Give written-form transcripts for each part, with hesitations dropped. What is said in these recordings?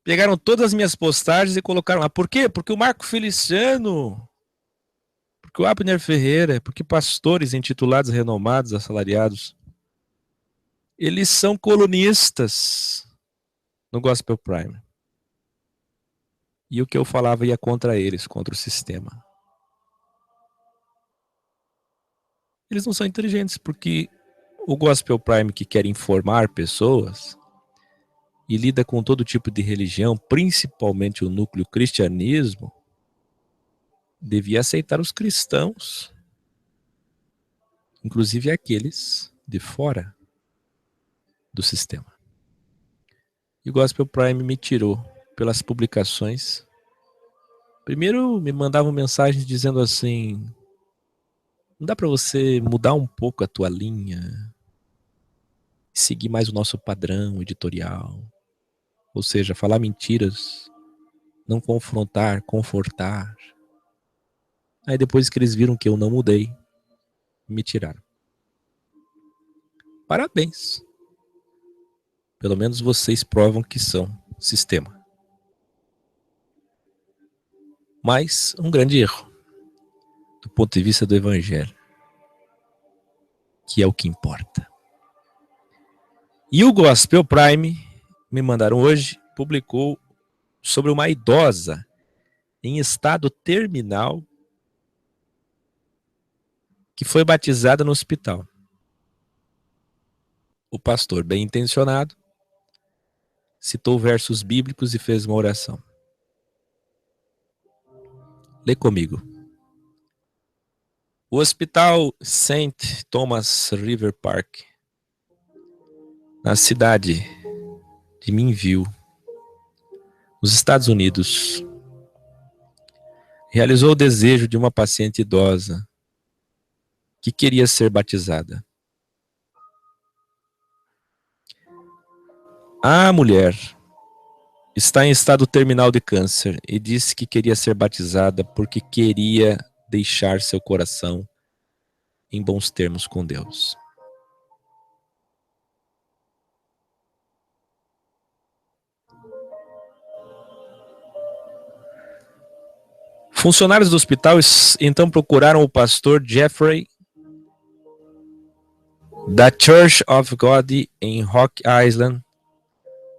Pegaram todas as minhas postagens e colocaram lá. Por quê? Porque o Marco Feliciano, porque o Abner Ferreira, porque pastores intitulados, renomados, assalariados, eles são colunistas no Gospel Prime. E o que eu falava ia contra eles, contra o sistema. Eles não são inteligentes, porque o Gospel Prime, que quer informar pessoas e lida com todo tipo de religião, principalmente o núcleo cristianismo, devia aceitar os cristãos, inclusive aqueles de fora do sistema. E o Gospel Prime me tirou pelas publicações. Primeiro me mandavam mensagens dizendo assim: não dá para você mudar um pouco a tua linha, seguir mais o nosso padrão editorial, ou seja, falar mentiras, não confrontar, confortar. Aí depois que eles viram que eu não mudei, me tiraram. Parabéns. Pelo menos vocês provam que são sistema. Mas um grande erro, do ponto de vista do evangelho, que é o que importa. E o Gospel Prime, me mandaram hoje, publicou sobre uma idosa em estado terminal que foi batizada no hospital. O pastor, bem intencionado, citou versos bíblicos e fez uma oração. Lê comigo. O Hospital St. Thomas River Park, na cidade de Minville, nos Estados Unidos, realizou o desejo de uma paciente idosa que queria ser batizada. A mulher está em estado terminal de câncer e disse que queria ser batizada porque queria deixar seu coração em bons termos com Deus. Funcionários do hospital então procuraram o pastor Jeffrey da Church of God em Rock Island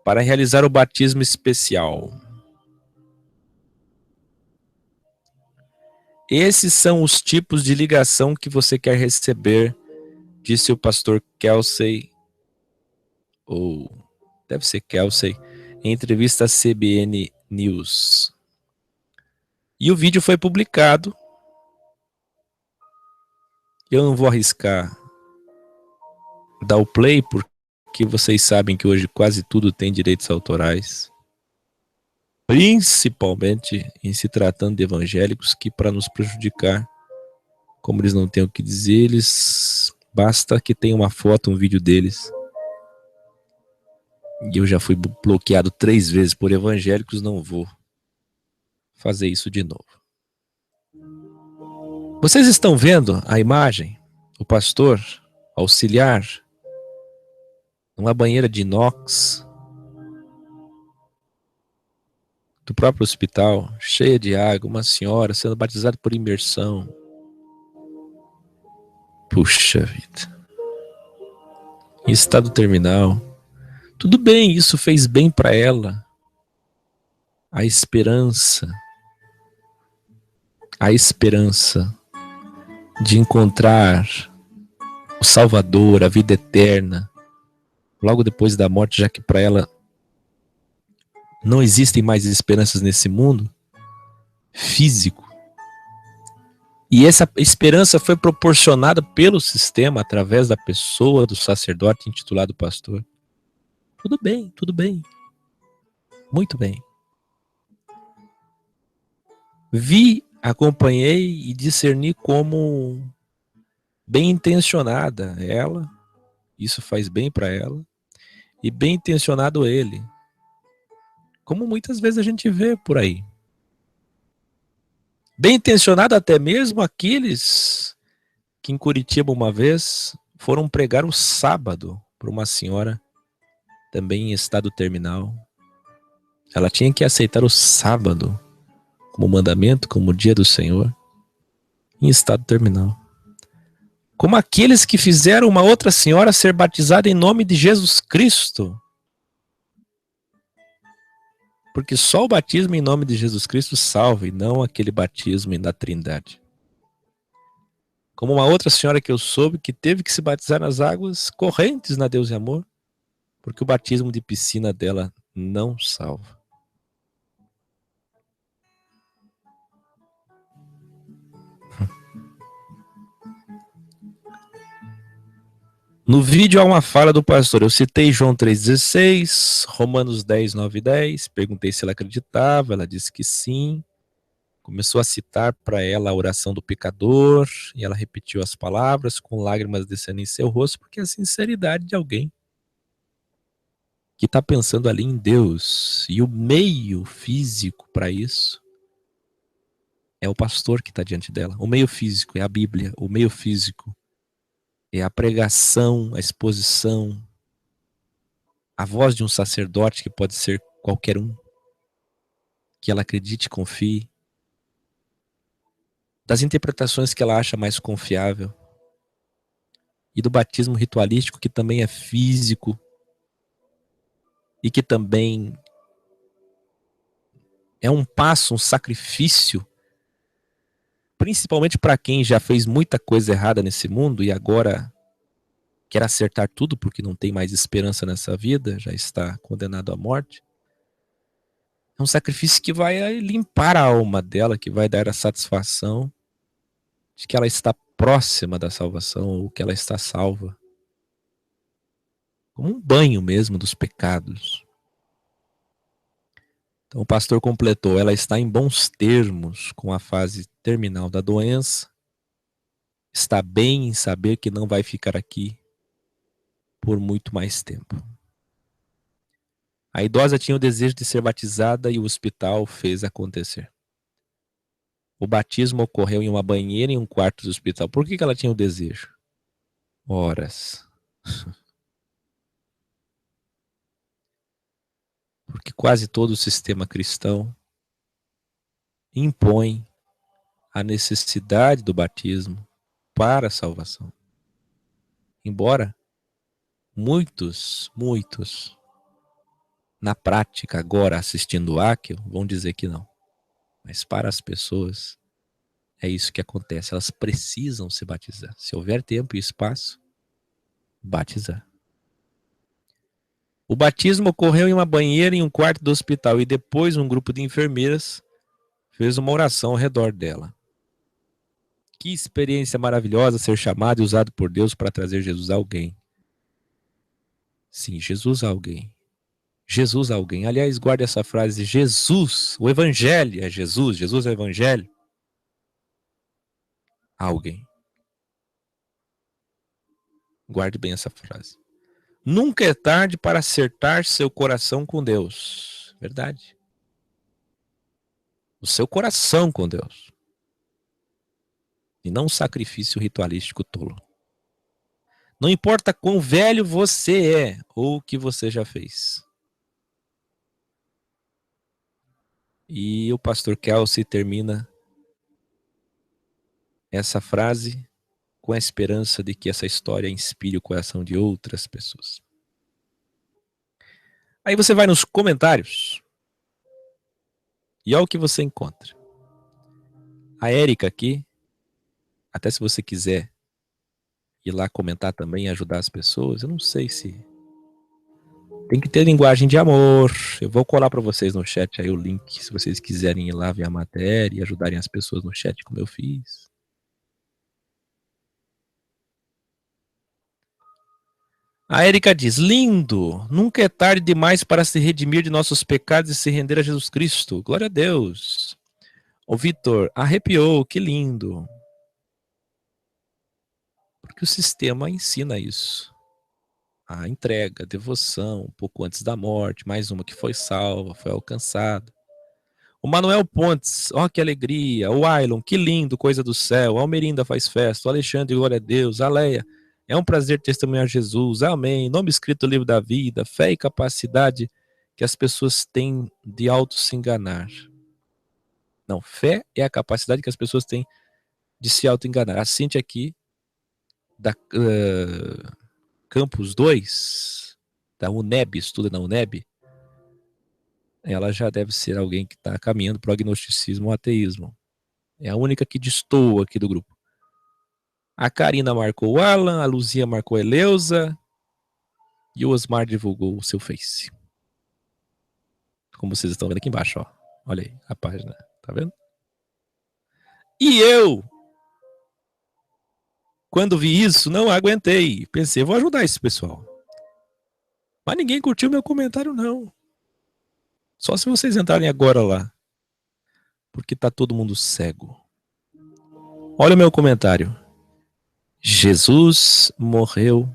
para realizar o batismo especial. Esses são os tipos de ligação que você quer receber, disse o pastor Kelsey, ou deve ser Kelsey, em entrevista à CBN News. E o vídeo foi publicado. Eu não vou arriscar dar o play, porque vocês sabem que hoje quase tudo tem direitos autorais. Principalmente em se tratando de evangélicos que, para nos prejudicar, como eles não têm o que dizer, eles basta que tenha uma foto, um vídeo deles. E eu já fui bloqueado 3 vezes por evangélicos, não vou fazer isso de novo. Vocês estão vendo a imagem? O pastor auxiliar numa banheira de inox do próprio hospital, cheia de água, uma senhora sendo batizada por imersão. Puxa vida. Em estado terminal. Tudo bem, isso fez bem para ela. A esperança de encontrar o Salvador, a vida eterna, logo depois da morte, já que para ela não existem mais esperanças nesse mundo físico. E essa esperança foi proporcionada pelo sistema através da pessoa do sacerdote intitulado pastor. Tudo bem, tudo bem. Muito bem. Vi, acompanhei e discerni como bem intencionada ela, isso faz bem para ela, e bem intencionado ele. Como muitas vezes a gente vê por aí. Bem intencionado até mesmo aqueles que em Curitiba uma vez foram pregar o sábado para uma senhora também em estado terminal. Ela tinha que aceitar o sábado como mandamento, como dia do Senhor, em estado terminal. Como aqueles que fizeram uma outra senhora ser batizada em nome de Jesus Cristo. Porque só o batismo em nome de Jesus Cristo salva, e não aquele batismo na Trindade. Como uma outra senhora que eu soube que teve que se batizar nas águas correntes na Deus e Amor, porque o batismo de piscina dela não salva. No vídeo há uma fala do pastor. Eu citei João 3,16, Romanos 10, 9 e 10. Perguntei se ela acreditava, ela disse que sim. Começou a citar para ela a oração do pecador, e ela repetiu as palavras com lágrimas descendo em seu rosto, porque é a sinceridade de alguém que está pensando ali em Deus. E o meio físico para isso é o pastor que está diante dela. O meio físico é a Bíblia. O meio físico é a pregação, a exposição, a voz de um sacerdote que pode ser qualquer um, que ela acredite e confie, das interpretações que ela acha mais confiável, e do batismo ritualístico, que também é físico e que também é um passo, um sacrifício, principalmente para quem já fez muita coisa errada nesse mundo e agora quer acertar tudo porque não tem mais esperança nessa vida, já está condenado à morte. É um sacrifício que vai limpar a alma dela, que vai dar a satisfação de que ela está próxima da salvação, ou que ela está salva. Como um banho mesmo dos pecados. Então o pastor completou, ela está em bons termos com a fase terminal da doença, está bem em saber que não vai ficar aqui por muito mais tempo. A idosa tinha o desejo de ser batizada e o hospital fez acontecer. O batismo ocorreu em uma banheira em um quarto do hospital. Por que ela tinha o desejo? Horas. Porque quase todo o sistema cristão impõe a necessidade do batismo para a salvação. Embora muitos, na prática agora assistindo o Akel, vão dizer que não. Mas para as pessoas é isso que acontece. Elas precisam se batizar. Se houver tempo e espaço, batizar. O batismo ocorreu em uma banheira em um quarto do hospital e depois um grupo de enfermeiras fez uma oração ao redor dela. Que experiência maravilhosa ser chamado e usado por Deus para trazer Jesus a alguém. Sim, Jesus a alguém. Jesus a alguém. Aliás, guarde essa frase, Jesus, o evangelho é Jesus, Jesus é o evangelho. A alguém. Guarde bem essa frase. Nunca é tarde para acertar seu coração com Deus. Verdade. O seu coração com Deus. E não um sacrifício ritualístico tolo. Não importa quão velho você é ou o que você já fez. E o pastor Kelsey termina essa frase com a esperança de que essa história inspire o coração de outras pessoas. Aí você vai nos comentários e olha o que você encontra. A Érica aqui, até se você quiser ir lá comentar também e ajudar as pessoas, eu não sei se... Tem que ter linguagem de amor. Eu vou colar para vocês no chat aí o link, se vocês quiserem ir lá ver a matéria e ajudarem as pessoas no chat como eu fiz. A Érica diz, lindo, nunca é tarde demais para se redimir de nossos pecados e se render a Jesus Cristo. Glória a Deus. O Vitor, arrepiou, que lindo. Porque o sistema ensina isso. A entrega, a devoção, um pouco antes da morte, mais uma que foi salva, foi alcançada. O Manuel Pontes, ó que alegria. O Ailon, que lindo, coisa do céu. A Almerinda faz festa. O Alexandre, glória a Deus. A Leia, é um prazer testemunhar Jesus. Amém. Nome escrito no livro da vida, fé e capacidade que as pessoas têm de auto se enganar. Não, fé é a capacidade que as pessoas têm de se auto enganar. A Cíntia aqui, da Campus 2, da UNEB, estuda na UNEB, ela já deve ser alguém que está caminhando para o agnosticismo ou ateísmo. É a única que destoa aqui do grupo. A Karina marcou o Alan, a Luzia marcou a Eleusa e o Osmar divulgou o seu Face. Como vocês estão vendo aqui embaixo, ó. Olha aí a página, tá vendo? E eu, quando vi isso, não aguentei. Pensei, vou ajudar esse pessoal. Mas ninguém curtiu meu comentário, não. Só se vocês entrarem agora lá. Porque tá todo mundo cego. Olha o meu comentário. Jesus morreu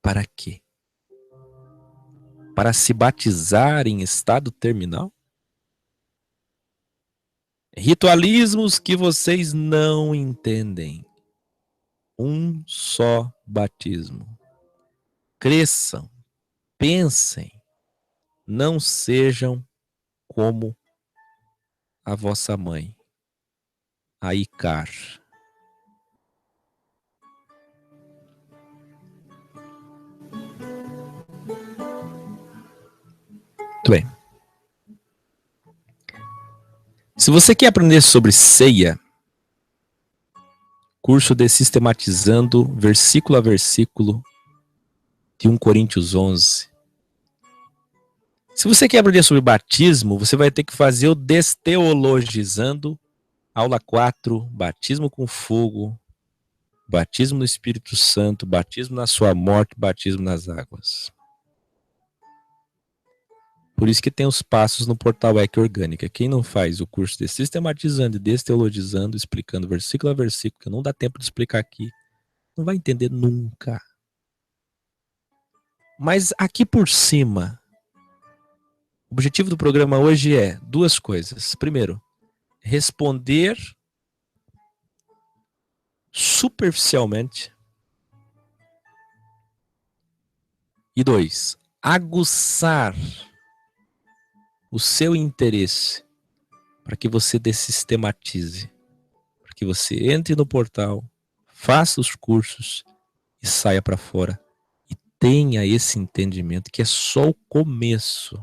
para quê? Para se batizar em estado terminal? Ritualismos que vocês não entendem. Um só batismo. Cresçam, pensem, não sejam como a vossa mãe, a Icar. Muito bem. Se você quer aprender sobre ceia, curso de Sistematizando versículo a versículo de 1 Coríntios 11. Se você quer aprender sobre batismo, você vai ter que fazer o Desteologizando, aula 4, batismo com fogo, batismo no Espírito Santo, batismo na sua morte, batismo nas águas. Por isso que tem os passos no portal EC Orgânica. Quem não faz o curso de Sistematizando e Desteologizando, explicando versículo a versículo, que não dá tempo de explicar aqui, não vai entender nunca. Mas aqui por cima, o objetivo do programa hoje é duas coisas. Primeiro, responder superficialmente. E dois, aguçar o seu interesse para que você dessistematize, para que você entre no portal, faça os cursos e saia para fora e tenha esse entendimento que é só o começo.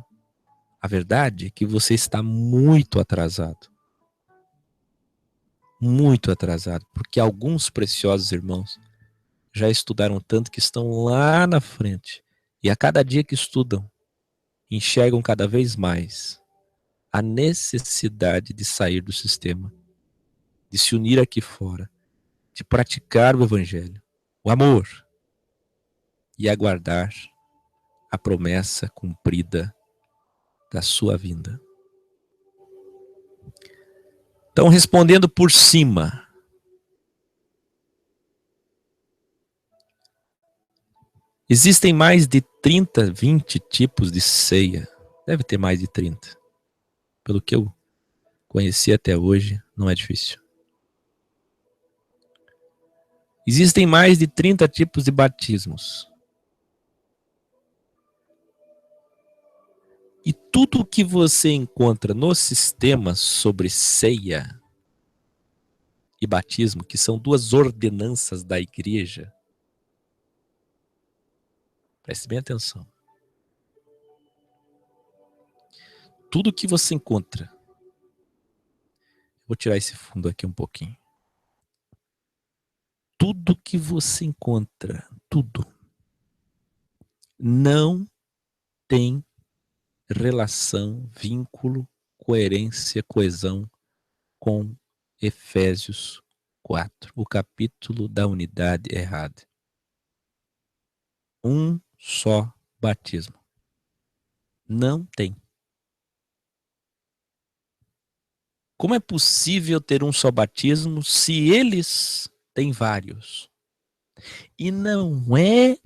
A verdade é que você está muito atrasado. Muito atrasado, porque alguns preciosos irmãos já estudaram tanto que estão lá na frente. E a cada dia que estudam, enxergam cada vez mais a necessidade de sair do sistema, de se unir aqui fora, de praticar o evangelho, o amor e aguardar a promessa cumprida da sua vinda. Então, respondendo por cima, existem mais de 30, 20 tipos de ceia. Deve ter mais de 30. Pelo que eu conheci até hoje, não é difícil. Existem mais de 30 tipos de batismos. E tudo o que você encontra no sistema sobre ceia e batismo, que são duas ordenanças da igreja, preste bem atenção. Tudo que você encontra, vou tirar esse fundo aqui um pouquinho. Tudo que você encontra, tudo, não tem relação, vínculo, coerência, coesão com Efésios 4, o capítulo da unidade errada. Um só batismo. Não tem. Como é possível ter um só batismo se eles têm vários? E não é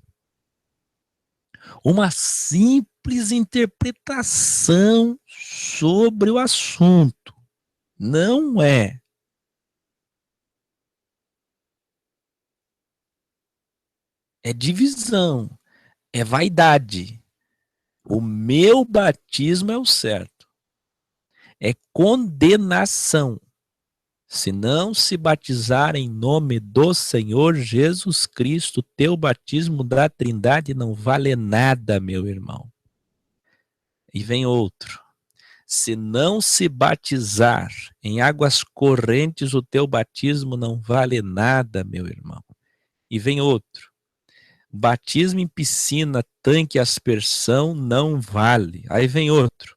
uma simples interpretação sobre o assunto. Não é. É divisão. É vaidade. O meu batismo é o certo. É condenação. Se não se batizar em nome do Senhor Jesus Cristo, teu batismo da Trindade não vale nada, meu irmão. E vem outro. Se não se batizar em águas correntes, o teu batismo não vale nada, meu irmão. E vem outro. Batismo em piscina, tanque, aspersão não vale. Aí vem outro.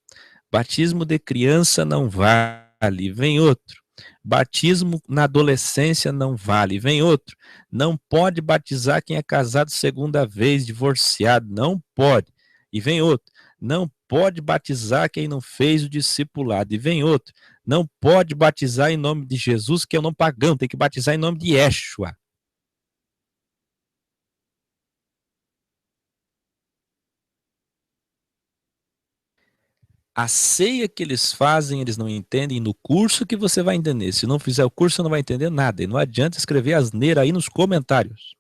Batismo de criança não vale. Vem outro. Batismo na adolescência não vale. Vem outro. Não pode batizar quem é casado segunda vez, divorciado. Não pode. E vem outro. Não pode batizar quem não fez o discipulado. E vem outro. Não pode batizar em nome de Jesus, que é o nome pagão. Tem que batizar em nome de Yeshua. A ceia que eles fazem, eles não entendem no curso que você vai entender. Se não fizer o curso, você não vai entender nada. E não adianta escrever asneira aí nos comentários.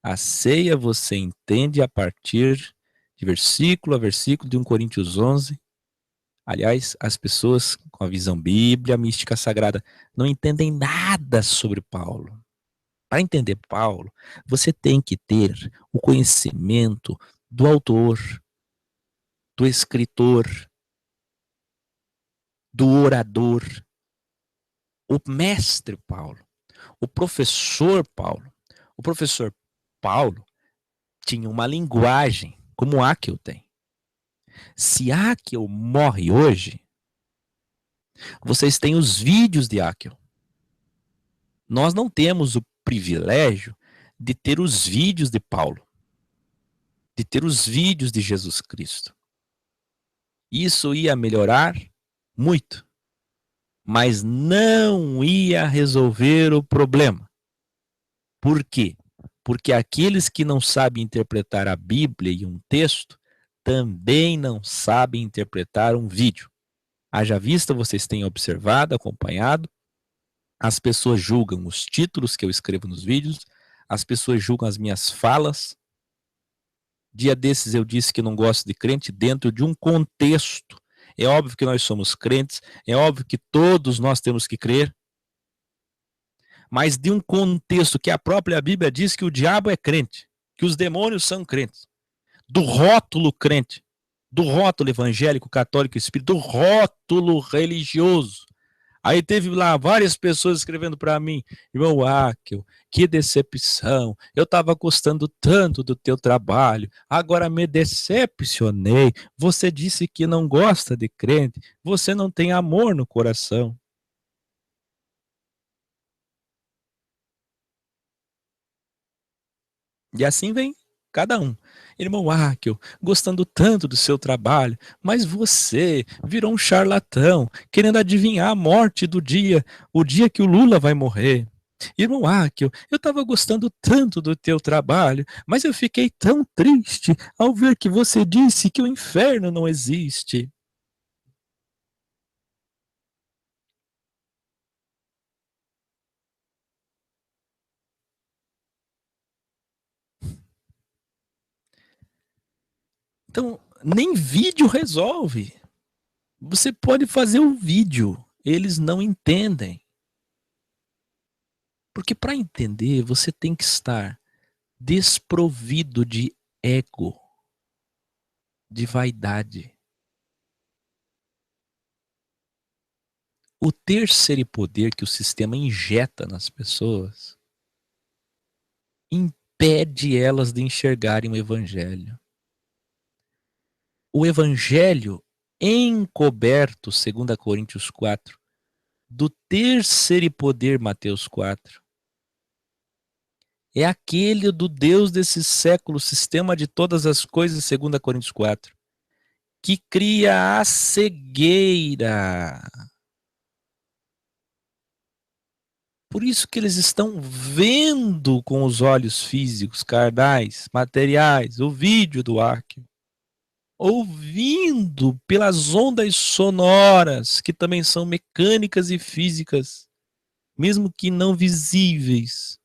A ceia você entende a partir de versículo a versículo de 1 Coríntios 11. Aliás, as pessoas com a visão bíblia, mística sagrada, não entendem nada sobre Paulo. Para entender Paulo, você tem que ter o conhecimento do autor, do escritor, do orador, o mestre Paulo, o professor Paulo. O professor Paulo tinha uma linguagem como Áquil tem. Se Áquil morre hoje, vocês têm os vídeos de Áquil. Nós não temos o privilégio de ter os vídeos de Paulo, de ter os vídeos de Jesus Cristo. Isso ia melhorar muito, mas não ia resolver o problema. Por quê? Porque aqueles que não sabem interpretar a Bíblia e um texto também não sabem interpretar um vídeo. Haja vista, vocês têm observado, acompanhado, as pessoas julgam os títulos que eu escrevo nos vídeos, as pessoas julgam as minhas falas. Dia desses eu disse que não gosto de crente dentro de um contexto. É óbvio que nós somos crentes, é óbvio que todos nós temos que crer, mas de um contexto que a própria Bíblia diz que o diabo é crente, que os demônios são crentes, do rótulo crente, do rótulo evangélico, católico, espírita, do rótulo religioso. Aí teve lá várias pessoas escrevendo para mim, irmão Áquil, que decepção, eu estava gostando tanto do teu trabalho, agora me decepcionei, você disse que não gosta de crente, você não tem amor no coração. E assim vem cada um. Irmão Áquil, gostando tanto do seu trabalho, mas você virou um charlatão, querendo adivinhar a morte do dia, o dia que o Lula vai morrer. Irmão Áquil, eu estava gostando tanto do teu trabalho, mas eu fiquei tão triste ao ver que você disse que o inferno não existe. Então, nem vídeo resolve. Você pode fazer o vídeo, eles não entendem. Porque para entender, você tem que estar desprovido de ego, de vaidade. O terceiro poder que o sistema injeta nas pessoas impede elas de enxergarem o evangelho. O evangelho encoberto, 2 Coríntios 4, do terceiro poder, Mateus 4, é aquele do Deus desse século, sistema de todas as coisas, 2 Coríntios 4, que cria a cegueira. Por isso que eles estão vendo com os olhos físicos, carnais, materiais, o vídeo do Áquio, ouvindo pelas ondas sonoras, que também são mecânicas e físicas, mesmo que não visíveis.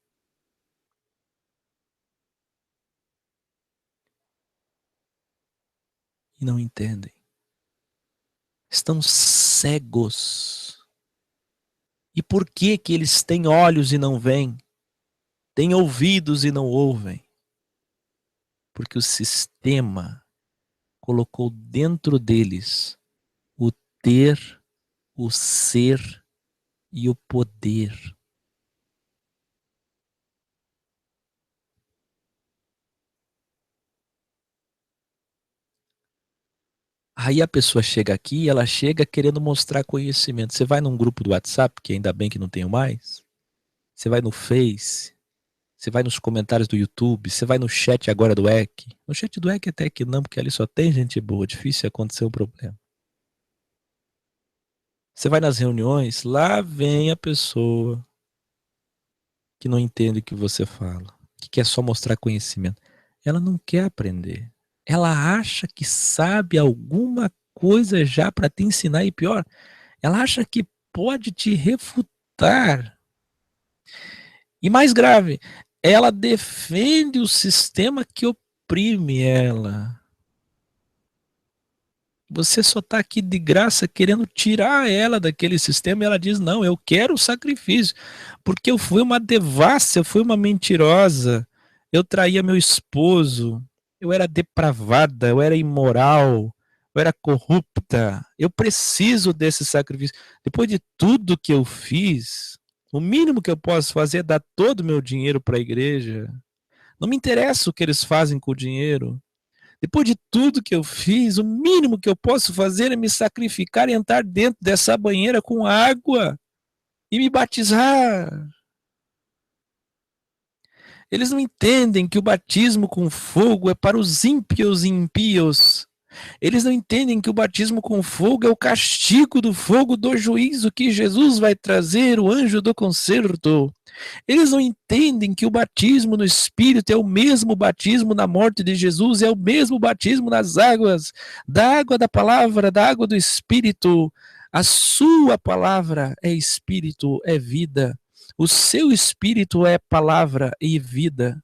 e não entendem. Estão cegos. E por que que eles têm olhos e não veem? Têm ouvidos e não ouvem? Porque o sistema colocou dentro deles o ter, o ser e o poder. Aí a pessoa chega aqui e ela chega querendo mostrar conhecimento. Você vai num grupo do WhatsApp, que ainda bem que não tenho mais. Você vai no Face, você vai nos comentários do YouTube, você vai no chat agora do EC. No chat do EC até que não, porque ali só tem gente boa, difícil acontecer um problema. Você vai nas reuniões, lá vem a pessoa que não entende o que você fala, que quer só mostrar conhecimento. Ela não quer aprender. Ela acha que sabe alguma coisa já para te ensinar e pior, ela acha que pode te refutar. E mais grave, ela defende o sistema que oprime ela. Você só está aqui de graça querendo tirar ela daquele sistema e ela diz, não, eu quero o sacrifício, porque eu fui uma devassa, eu fui uma mentirosa, eu traía meu esposo, eu era depravada, eu era imoral, eu era corrupta, eu preciso desse sacrifício. Depois de tudo que eu fiz, o mínimo que eu posso fazer é dar todo o meu dinheiro para a igreja. Não me interessa o que eles fazem com o dinheiro. Depois de tudo que eu fiz, o mínimo que eu posso fazer é me sacrificar e entrar dentro dessa banheira com água e me batizar. Eles não entendem que o batismo com fogo é para os ímpios e impíos. Eles não entendem que o batismo com fogo é o castigo do fogo do juízo que Jesus vai trazer, o anjo do concerto. Eles não entendem que o batismo no Espírito é o mesmo batismo na morte de Jesus, é o mesmo batismo nas águas, da água da palavra, da água do Espírito. A sua palavra é Espírito, é vida. O seu Espírito é palavra e vida.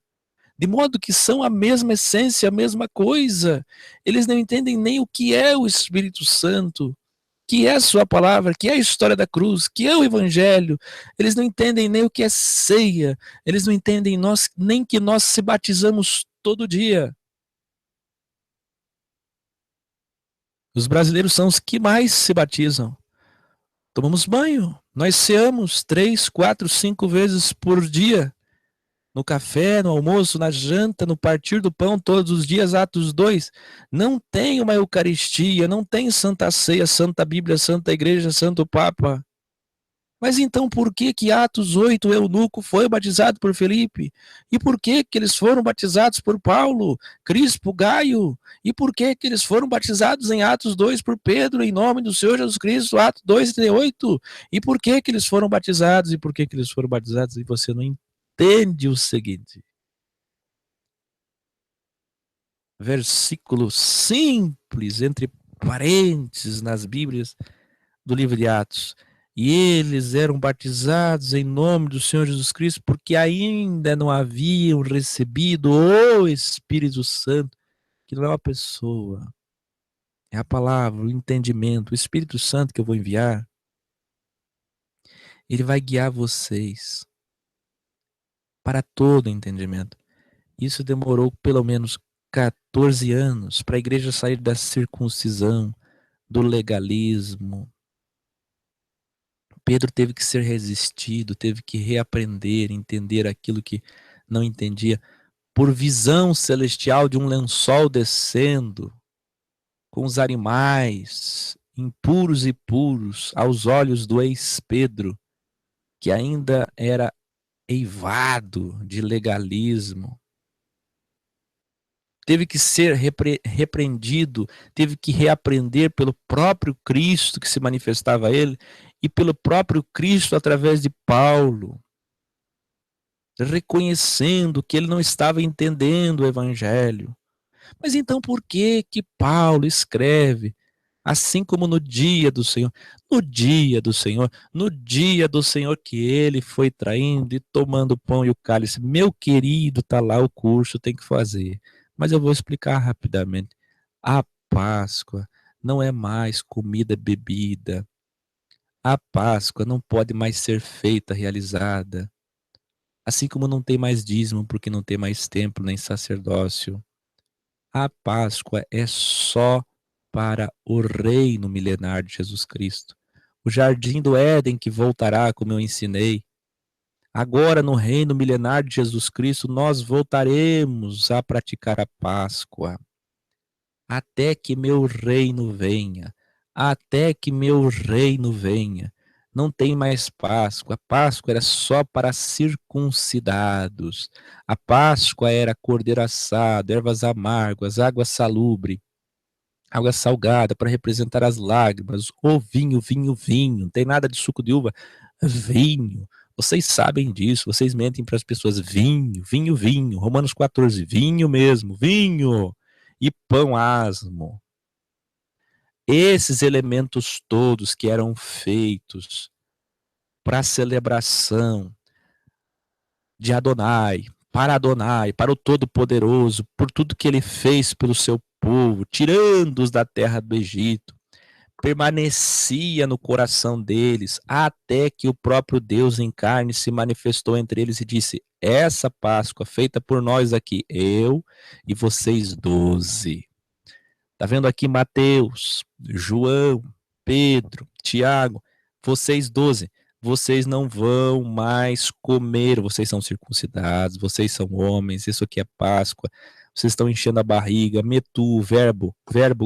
De modo que são a mesma essência, a mesma coisa. Eles não entendem nem o que é o Espírito Santo, que é a sua palavra, que é a história da cruz, que é o evangelho. Eles não entendem nem o que é ceia. Eles não entendem nem que nós se batizamos todo dia. Os brasileiros são os que mais se batizam. Tomamos banho. Nós ceamos 3, 4, 5 vezes por dia. No café, no almoço, na janta, no partir do pão, todos os dias, Atos 2. Não tem uma Eucaristia, não tem Santa Ceia, Santa Bíblia, Santa Igreja, Santo Papa. Mas então por que que Atos 8, o eunuco foi batizado por Felipe? E por que que eles foram batizados por Paulo, Crispo, Gaio? E por que que eles foram batizados em Atos 2 por Pedro, em nome do Senhor Jesus Cristo, Atos 2:38? E por que que eles foram batizados? E por que que eles foram batizados? E você não entende o seguinte. Versículo simples, entre parênteses nas Bíblias do livro de Atos. E eles eram batizados em nome do Senhor Jesus Cristo, porque ainda não haviam recebido o Espírito Santo, que não é uma pessoa, é a palavra, o entendimento, o Espírito Santo que eu vou enviar. Ele vai guiar vocês para todo o entendimento. Isso demorou pelo menos 14 anos para a igreja sair da circuncisão, do legalismo. Pedro teve que ser resistido, teve que reaprender, entender aquilo que não entendia, por visão celestial de um lençol descendo, com os animais impuros e puros, aos olhos do ex-Pedro, que ainda era eivado de legalismo. Teve que ser repreendido, teve que reaprender pelo próprio Cristo que se manifestava a ele e pelo próprio Cristo através de Paulo, reconhecendo que ele não estava entendendo o evangelho. Mas então por que que Paulo escreve assim como no dia do Senhor, no dia do Senhor, no dia do Senhor que ele foi traindo e tomando o pão e o cálice? Meu querido, tá lá o curso, tem que fazer. Mas eu vou explicar rapidamente. Páscoa não é mais comida e bebida. A Páscoa não pode mais ser feita, realizada. Assim como não tem mais dízimo, porque não tem mais templo nem sacerdócio. A Páscoa é só para o reino milenar de Jesus Cristo. O jardim do Éden que voltará, como eu ensinei. Agora, no reino milenar de Jesus Cristo, nós voltaremos a praticar a Páscoa. Até que meu reino venha. Até que meu reino venha. Não tem mais Páscoa. A Páscoa era só para circuncidados. A Páscoa era cordeiro assado, ervas amargas, água salubre, água salgada para representar as lágrimas. Ou vinho, vinho, vinho. Não tem nada de suco de uva. Vinho. Vocês sabem disso. Vocês mentem para as pessoas. Vinho, vinho, vinho. Romanos 14. Vinho mesmo. Vinho. E pão asmo. Esses elementos todos que eram feitos para a celebração de Adonai, para o Todo-Poderoso, por tudo que ele fez pelo seu povo, tirando-os da terra do Egito, permanecia no coração deles, até que o próprio Deus em carne se manifestou entre eles e disse: essa Páscoa feita por nós aqui, eu e vocês 12. Tá vendo aqui Mateus, João, Pedro, Tiago, vocês 12, vocês não vão mais comer, vocês são circuncidados, vocês são homens, isso aqui é Páscoa, vocês estão enchendo a barriga, metu, verbo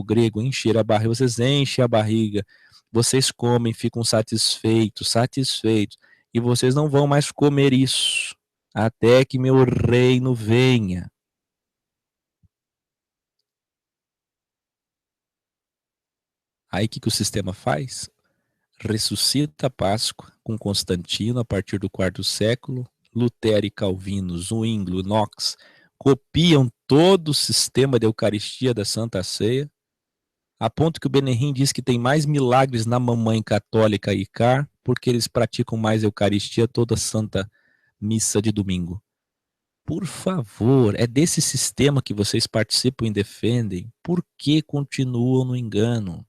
grego, encher a barriga, vocês enchem a barriga, vocês comem, ficam satisfeitos, e vocês não vão mais comer isso, até que meu reino venha. Aí o que o sistema faz? Ressuscita a Páscoa com Constantino a partir do quarto século. Lutero e Calvino, Zwinglio, Knox copiam todo o sistema de Eucaristia da Santa Ceia, a ponto que o Benihim diz que tem mais milagres na mamãe católica e cá, porque eles praticam mais Eucaristia toda Santa Missa de domingo. Por favor, é desse sistema que vocês participam e defendem. Por que continuam no engano?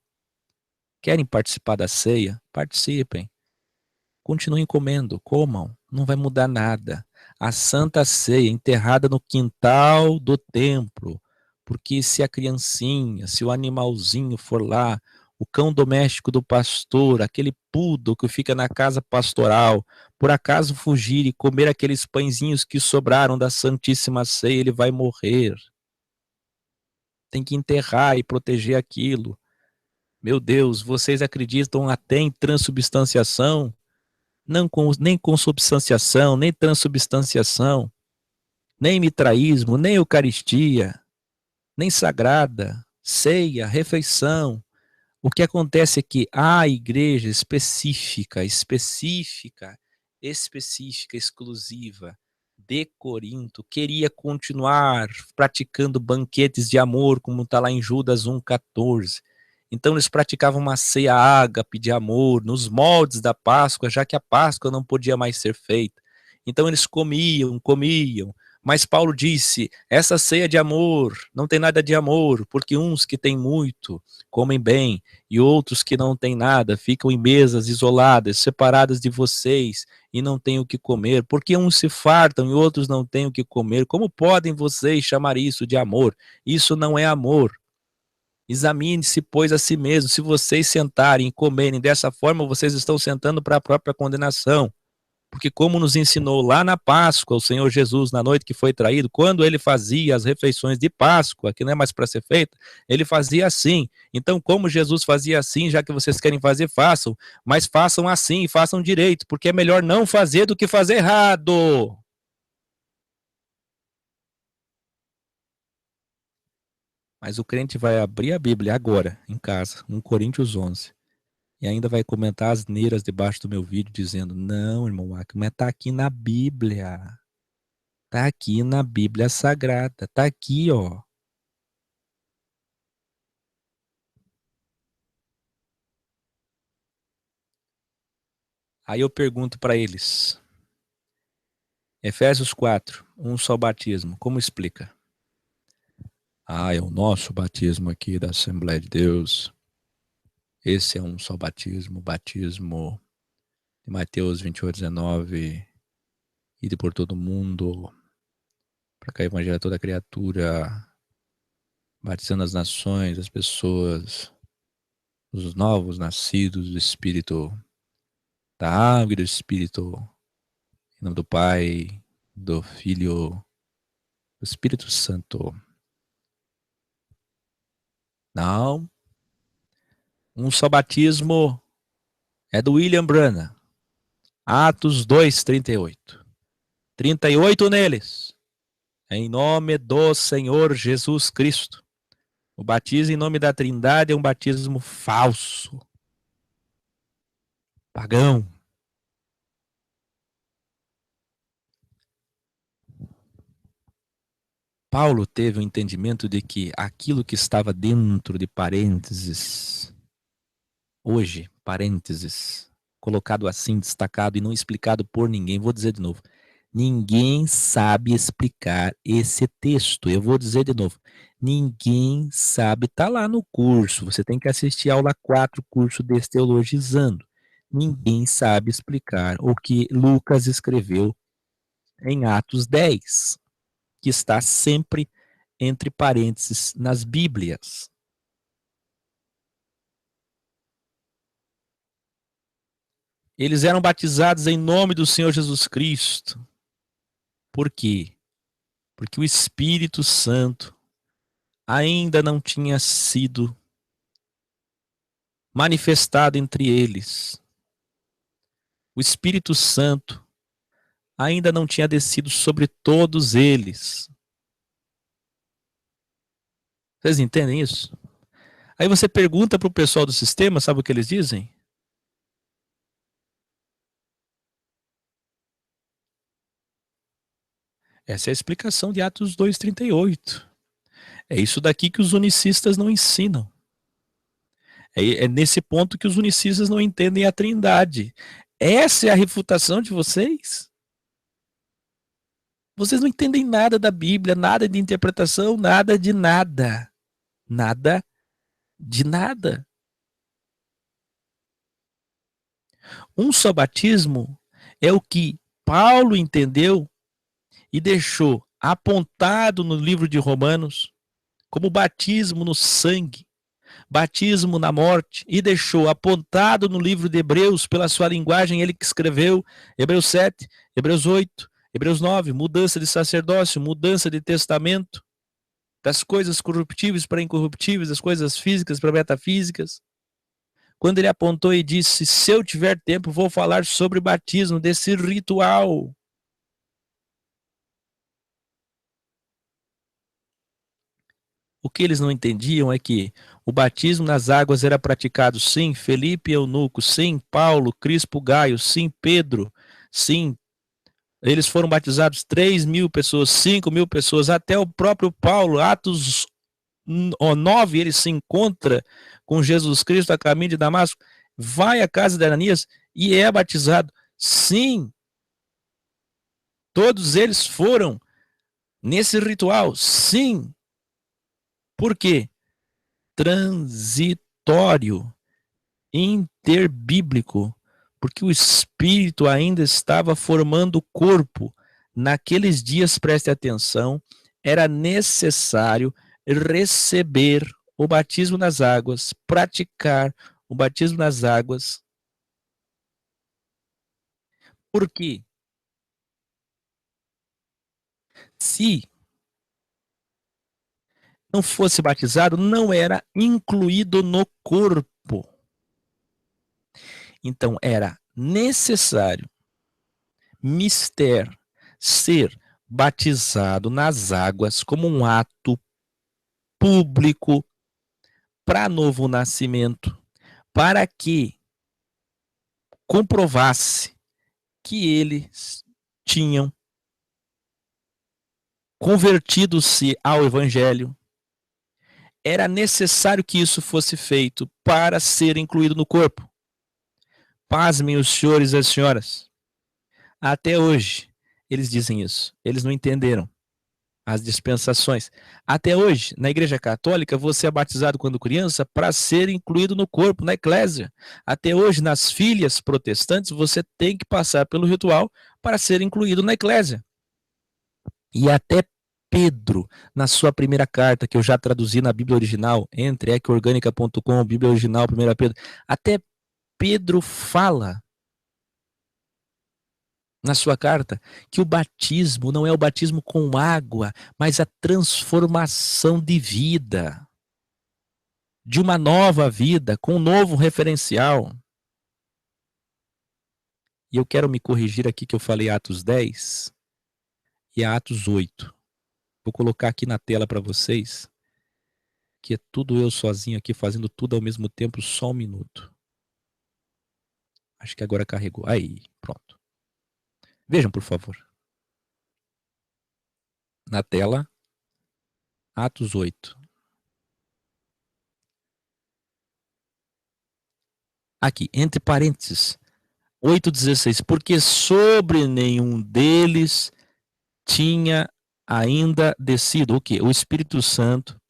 Querem participar da ceia? Participem. Continuem comendo, comam, não vai mudar nada. A Santa Ceia enterrada no quintal do templo, porque se a criancinha, se o animalzinho for lá, o cão doméstico do pastor, aquele poodle que fica na casa pastoral, por acaso fugir e comer aqueles pãezinhos que sobraram da Santíssima Ceia, ele vai morrer. Tem que enterrar e proteger aquilo. Meu Deus, vocês acreditam até em transubstanciação? Não com, nem consubstanciação, nem transubstanciação, nem mitraísmo, nem eucaristia, nem sagrada, ceia, refeição. O que acontece é que a igreja específica, exclusiva de Corinto, queria continuar praticando banquetes de amor, como está lá em Judas 1,14. Então eles praticavam uma ceia ágape de amor, nos moldes da Páscoa, já que a Páscoa não podia mais ser feita. Então eles comiam, mas Paulo disse, essa ceia de amor, não tem nada de amor, porque uns que têm muito, comem bem, e outros que não têm nada, ficam em mesas isoladas, separadas de vocês, e não têm o que comer, porque uns se fartam e outros não têm o que comer. Como podem vocês chamar isso de amor? Isso não é amor. Examine-se, pois, a si mesmo. Se vocês sentarem e comerem dessa forma, vocês estão sentando para a própria condenação. Porque como nos ensinou lá na Páscoa, o Senhor Jesus, na noite que foi traído, quando ele fazia as refeições de Páscoa, que não é mais para ser feita, ele fazia assim. Então, como Jesus fazia assim, já que vocês querem fazer, façam. Mas façam assim, façam direito, porque é melhor não fazer do que fazer errado. Mas o crente vai abrir a Bíblia agora, em casa, 1 Coríntios 11. E ainda vai comentar as neiras debaixo do meu vídeo, dizendo, não, irmão Aki, mas tá aqui na Bíblia. Tá aqui na Bíblia Sagrada. Tá aqui, ó. Aí eu pergunto para eles. Efésios 4, um só batismo. Como explica? É o nosso batismo aqui da Assembleia de Deus. Esse é um só batismo, o batismo de Mateus 28:19, ide por todo mundo, para que o evangelho a toda criatura, batizando as nações, as pessoas, os novos nascidos do Espírito, da água e do Espírito, em nome do Pai, do Filho, do Espírito Santo. Não, um só batismo é do William Branham. Atos 2:38. 38 neles. Em nome do Senhor Jesus Cristo. O batismo em nome da Trindade é um batismo falso. Pagão. Paulo teve o entendimento de que aquilo que estava dentro de parênteses, hoje, parênteses, colocado assim, destacado e não explicado por ninguém, vou dizer de novo, ninguém sabe explicar esse texto. Eu vou dizer de novo, ninguém sabe, tá lá no curso, você tem que assistir a aula 4, curso Desteologizando. Ninguém sabe explicar o que Lucas escreveu em Atos 10, que está sempre entre parênteses nas Bíblias. Eles eram batizados em nome do Senhor Jesus Cristo. Por quê? Porque o Espírito Santo ainda não tinha sido manifestado entre eles. O Espírito Santo ainda não tinha descido sobre todos eles. Vocês entendem isso? Aí você pergunta para o pessoal do sistema, sabe o que eles dizem? Essa é a explicação de Atos 2:38. É isso daqui que os unicistas não ensinam. É nesse ponto que os unicistas não entendem a Trindade. Essa é a refutação de vocês? Vocês não entendem nada da Bíblia, nada de interpretação, nada de nada. Nada de nada. Um só batismo é o que Paulo entendeu e deixou apontado no livro de Romanos como batismo no sangue, batismo na morte, e deixou apontado no livro de Hebreus, pela sua linguagem, ele que escreveu, Hebreus 7, Hebreus 8, Hebreus 9, mudança de sacerdócio, mudança de testamento, das coisas corruptíveis para incorruptíveis, das coisas físicas para metafísicas. Quando ele apontou e disse, se eu tiver tempo, vou falar sobre batismo, desse ritual. O que eles não entendiam é que o batismo nas águas era praticado, sim, Felipe Eunuco, sim, Paulo, Crispo Gaio, sim, Pedro, sim. Eles foram batizados 3.000 pessoas, 5.000 pessoas, até o próprio Paulo, Atos 9, ele se encontra com Jesus Cristo a caminho de Damasco, vai à casa de Ananias e é batizado. Sim, todos eles foram nesse ritual, sim. Por quê? Transitório, interbíblico, porque o Espírito ainda estava formando o corpo. Naqueles dias, preste atenção, era necessário receber o batismo nas águas, praticar o batismo nas águas. Por quê? Se não fosse batizado, não era incluído no corpo. Então, era necessário, mister, ser batizado nas águas como um ato público para novo nascimento, para que comprovasse que eles tinham convertido-se ao evangelho. Era necessário que isso fosse feito para ser incluído no corpo. Pasmem os senhores e as senhoras. Até hoje, eles dizem isso. Eles não entenderam. as dispensações. Até hoje, na Igreja Católica, você é batizado quando criança para ser incluído no corpo, na eclésia. Até hoje, nas filhas protestantes, você tem que passar pelo ritual para ser incluído na eclésia. E até Pedro, na sua primeira carta, que eu já traduzi na Bíblia original, entre ecorgânica.com, Bíblia original, 1 Pedro, até Pedro fala na sua carta que o batismo não é o batismo com água, mas a transformação de vida, de uma nova vida, com um novo referencial. E eu quero me corrigir aqui que eu falei Atos 10 e Atos 8. Vou colocar aqui na tela para vocês, que é tudo eu sozinho aqui fazendo tudo ao mesmo tempo, só um minuto. Acho que agora carregou. Aí, pronto. Vejam, por favor. Na tela, Atos 8. Aqui, entre parênteses, 8,16. Porque sobre nenhum deles tinha ainda descido o quê? O Espírito Santo.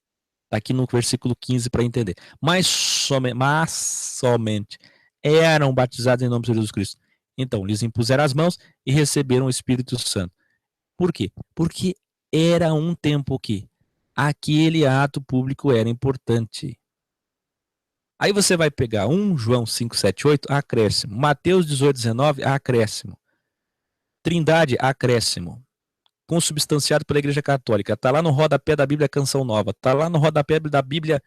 Está aqui no versículo 15 para entender. Mas somente eram batizados em nome de Jesus Cristo. Então, lhes impuseram as mãos e receberam o Espírito Santo. Por quê? Porque era um tempo que aquele ato público era importante. Aí você vai pegar 1 João 5, 7, 8, acréscimo. Mateus 18, 19, acréscimo. Trindade, acréscimo. Consubstanciado pela Igreja Católica. Está lá no rodapé da Bíblia Canção Nova. Está lá no rodapé da Bíblia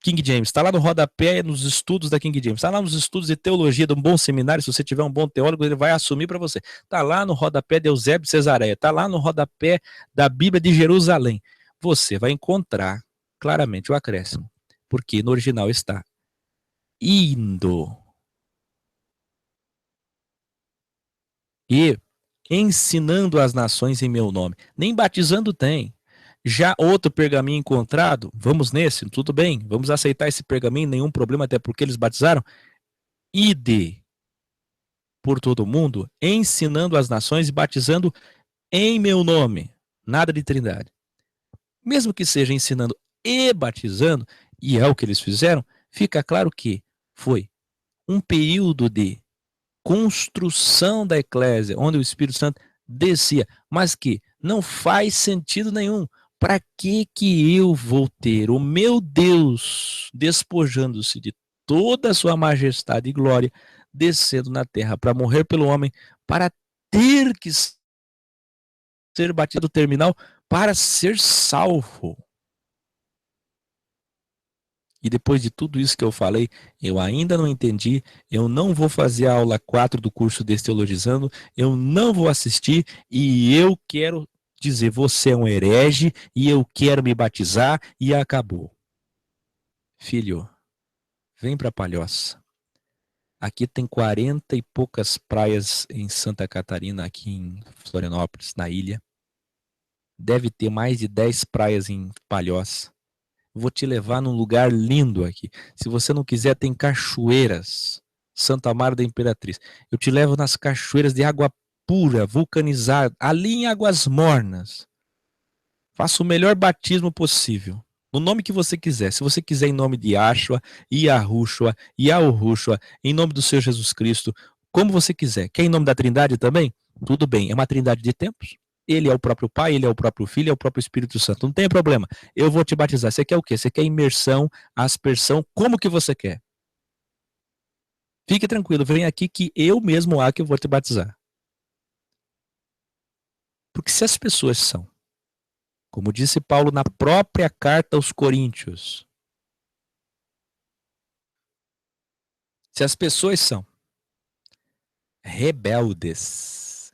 King James. Está lá no rodapé nos estudos da King James. Está lá nos estudos de teologia de um bom seminário. Se você tiver um bom teólogo, ele vai assumir para você. Está lá no rodapé de Eusébio de Cesareia. Está lá no rodapé da Bíblia de Jerusalém. Você vai encontrar claramente o acréscimo. Porque no original está indo e ensinando as nações em meu nome. Nem batizando tem. Já outro pergaminho encontrado, vamos nesse, tudo bem, vamos aceitar esse pergaminho, nenhum problema, até porque eles batizaram. Ide por todo mundo, ensinando as nações e batizando em meu nome. Nada de trindade. Mesmo que seja ensinando e batizando, e é o que eles fizeram, fica claro que foi um período de construção da eclésia, onde o Espírito Santo descia, mas que não faz sentido nenhum. Para que eu vou ter o meu Deus despojando-se de toda a sua majestade e glória, descendo na terra para morrer pelo homem, para ter que ser batido terminal para ser salvo? E depois de tudo isso que eu falei, eu ainda não entendi, eu não vou fazer a aula 4 do curso Desteologizando, eu não vou assistir e eu quero dizer, você é um herege e eu quero me batizar e acabou. Filho, vem para Palhoça. Aqui tem 40 e poucas praias em Santa Catarina, aqui em Florianópolis, na ilha. Deve ter mais de 10 praias em Palhoça. Vou te levar num lugar lindo aqui. Se você não quiser, tem cachoeiras. Santa Amaro da Imperatriz. Eu te levo nas cachoeiras de água pura, vulcanizada, ali em Águas Mornas. Faça o melhor batismo possível. No nome que você quiser. Se você quiser em nome de Yahshua, Yahushua, Yahushua, em nome do Senhor Jesus Cristo, como você quiser. Quer em nome da Trindade também? Tudo bem. É uma trindade de tempos. Ele é o próprio Pai, ele é o próprio Filho, é o próprio Espírito Santo. Não tem problema. Eu vou te batizar. Você quer o quê? Você quer imersão, aspersão? Como que você quer? Fique tranquilo, vem aqui que eu mesmo que eu vou te batizar. Porque se as pessoas são, como disse Paulo na própria carta aos Coríntios, se as pessoas são rebeldes,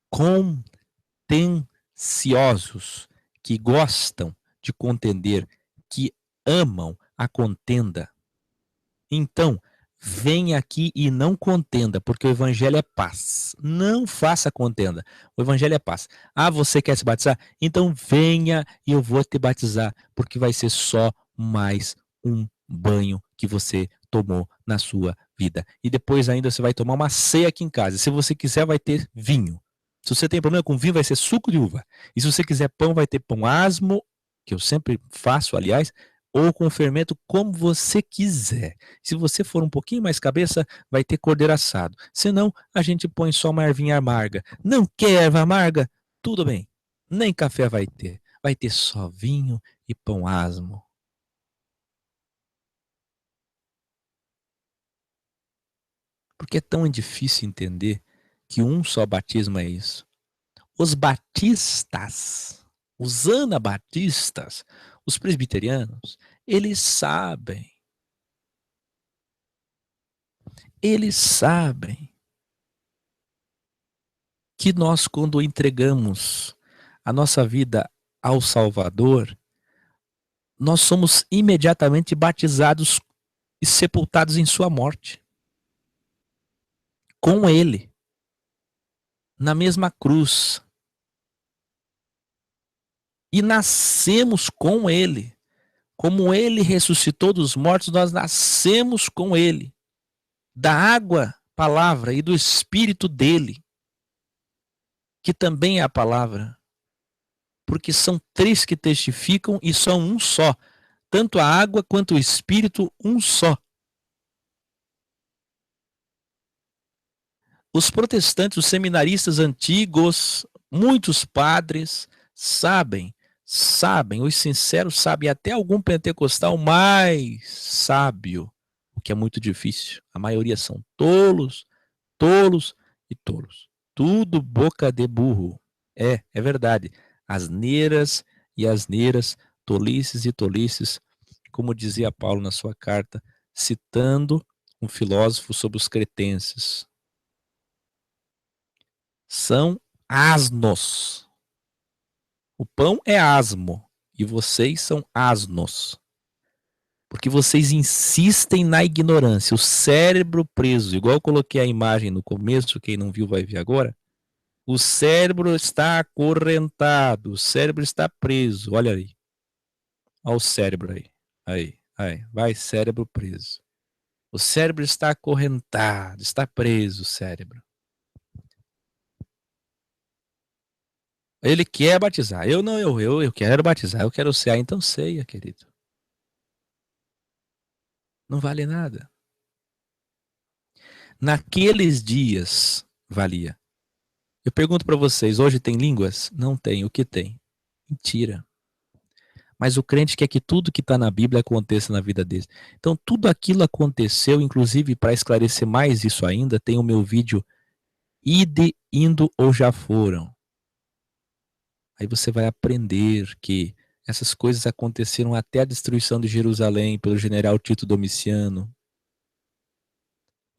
contenciosos, que gostam de contender, que amam a contenda, então vem aqui e não contenda, porque o evangelho é paz. Não faça contenda. O evangelho é paz. Ah, você quer se batizar? Então venha e eu vou te batizar, porque vai ser só mais um banho que você tomou na sua vida. E depois ainda você vai tomar uma ceia aqui em casa. Se você quiser, vai ter vinho. Se você tem problema com vinho, vai ser suco de uva. E se você quiser pão, vai ter pão asmo, que eu sempre faço, aliás, ou com fermento, como você quiser. Se você for um pouquinho mais cabeça, vai ter cordeiro assado. Senão, a gente põe só uma ervinha amarga. Não quer erva amarga? Tudo bem. Nem café vai ter. Vai ter só vinho e pão asmo. Porque é tão difícil entender que um só batismo é isso. Os batistas, os anabatistas, os presbiterianos, eles sabem que nós, quando entregamos a nossa vida ao Salvador, nós somos imediatamente batizados e sepultados em sua morte, com ele, na mesma cruz. E nascemos com ele. Como ele ressuscitou dos mortos, nós nascemos com ele. Da água, palavra, e do espírito dele, que também é a palavra. Porque são três que testificam e são um só. Tanto a água quanto o espírito, um só. Os protestantes, os seminaristas antigos, muitos padres sabem, os sinceros sabem, até algum pentecostal mais sábio, o que é muito difícil. A maioria são tolos, tolos e tolos. Tudo boca de burro. É verdade. Asneiras e asneiras, tolices e tolices, como dizia Paulo na sua carta, citando um filósofo sobre os cretenses. São asnos. O pão é asmo e vocês são asnos. Porque vocês insistem na ignorância. O cérebro preso, igual eu coloquei a imagem no começo, quem não viu vai ver agora. O cérebro está acorrentado, o cérebro está preso. Olha aí. Olha o cérebro aí. Aí. Vai, cérebro preso. O cérebro está acorrentado, está preso o cérebro. Ele quer batizar. Eu não, eu quero batizar. Eu quero cear, então ceia, querido. Não vale nada. Naqueles dias valia. Eu pergunto para vocês, hoje tem línguas? Não tem. O que tem? Mentira. Mas o crente quer que tudo que está na Bíblia aconteça na vida dele. Então, tudo aquilo aconteceu, inclusive, para esclarecer mais isso ainda, tem o meu vídeo Ide, indo ou já foram. Aí você vai aprender que essas coisas aconteceram até a destruição de Jerusalém pelo general Tito Domiciano,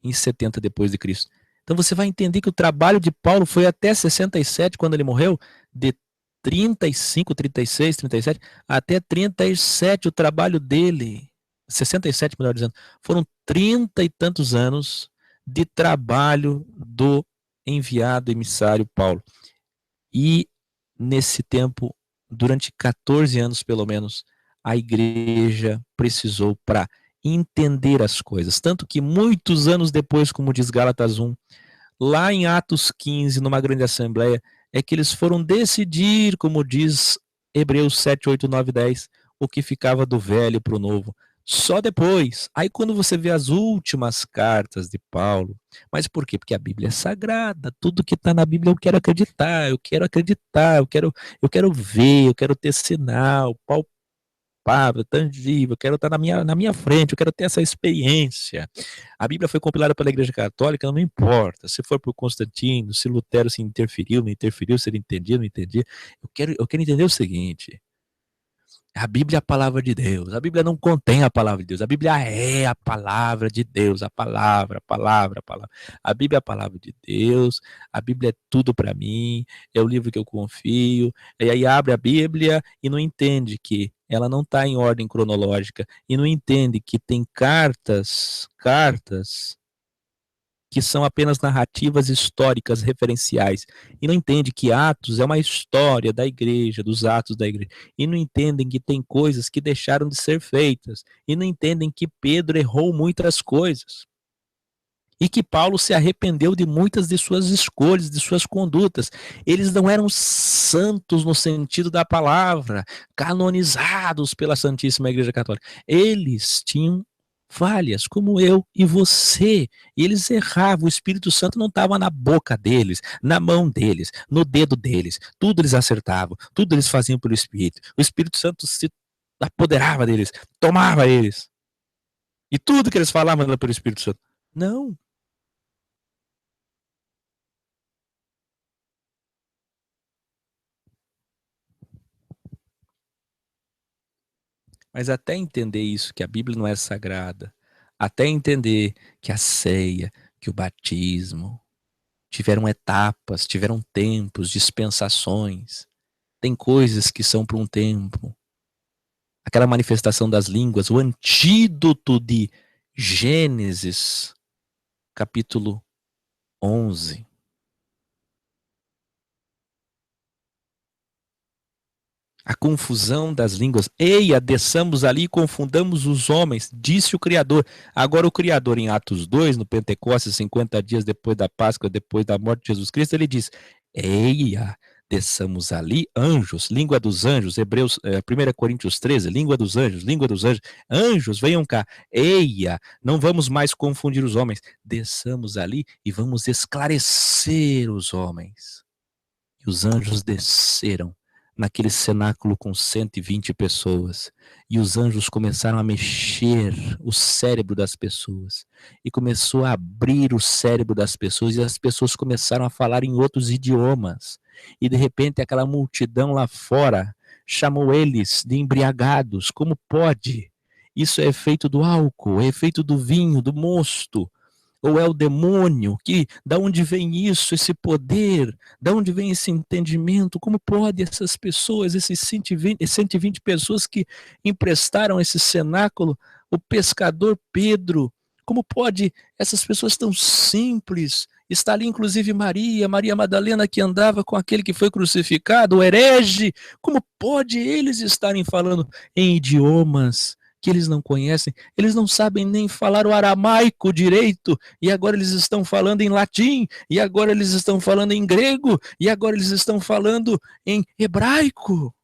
em 70 depois de Cristo. Então você vai entender que o trabalho de Paulo foi até 67, quando ele morreu, de 35, 36, 37, até 37 o trabalho dele, 67 melhor dizendo, foram 30 e tantos anos de trabalho do enviado emissário Paulo. E nesse tempo, durante 14 anos pelo menos, a igreja precisou para entender as coisas. Tanto que muitos anos depois, como diz Gálatas 1, lá em Atos 15, numa grande assembleia, é que eles foram decidir, como diz Hebreus 7, 8, 9, 10, o que ficava do velho para o novo. Só depois. Aí quando você vê as últimas cartas de Paulo, mas por quê? Porque a Bíblia é sagrada, tudo que está na Bíblia eu quero acreditar, eu quero ver, eu quero ter sinal, palpável, tangível, eu quero estar na minha frente, eu quero ter essa experiência. A Bíblia foi compilada pela Igreja Católica, não importa, se for por Constantino, se Lutero se interferiu, não interferiu, se ele entendia, não entendia. Eu quero entender o seguinte: a Bíblia é a palavra de Deus. A Bíblia não contém a palavra de Deus. A Bíblia é a palavra de Deus. A palavra. A Bíblia é a palavra de Deus. A Bíblia é tudo para mim. É o livro que eu confio. E aí abre a Bíblia e não entende que ela não está em ordem cronológica. E não entende que tem cartas que são apenas narrativas históricas referenciais, e não entende que Atos é uma história da igreja, dos atos da igreja, e não entendem que tem coisas que deixaram de ser feitas, e não entendem que Pedro errou muitas coisas. E que Paulo se arrependeu de muitas de suas escolhas, de suas condutas. Eles não eram santos no sentido da palavra, canonizados pela Santíssima Igreja Católica. Eles tinham falhas, como eu e você. E eles erravam. O Espírito Santo não estava na boca deles, na mão deles, no dedo deles. Tudo eles acertavam, tudo eles faziam pelo Espírito. O Espírito Santo se apoderava deles, tomava eles. E tudo que eles falavam era pelo Espírito Santo. Não. Mas até entender isso, que a Bíblia não é sagrada, até entender que a ceia, que o batismo, tiveram etapas, tiveram tempos, dispensações, tem coisas que são para um tempo. Aquela manifestação das línguas, o antídoto de Gênesis, capítulo 11. A confusão das línguas. Eia, desçamos ali e confundamos os homens, disse o Criador. Agora o Criador, em Atos 2, no Pentecostes, 50 dias depois da Páscoa, depois da morte de Jesus Cristo, ele diz, eia, desçamos ali, anjos, língua dos anjos, Hebreus, 1 Coríntios 13, língua dos anjos, anjos, venham cá, eia, não vamos mais confundir os homens, desçamos ali e vamos esclarecer os homens. E os anjos desceram naquele cenáculo com 120 pessoas. E os anjos começaram a mexer o cérebro das pessoas. E começou a abrir o cérebro das pessoas. E as pessoas começaram a falar em outros idiomas. E de repente aquela multidão lá fora chamou eles de embriagados. Como pode? Isso é efeito do álcool, é efeito do vinho, do mosto. Ou é o demônio? Da onde vem isso, esse poder? Da onde vem esse entendimento? Como pode essas pessoas, esses 120 pessoas que emprestaram esse cenáculo, o pescador Pedro, como pode essas pessoas tão simples? Está ali inclusive Maria Madalena, que andava com aquele que foi crucificado, o herege. Como pode eles estarem falando em idiomas que eles não conhecem? Eles não sabem nem falar o aramaico direito, e agora eles estão falando em latim, e agora eles estão falando em grego, e agora eles estão falando em hebraico.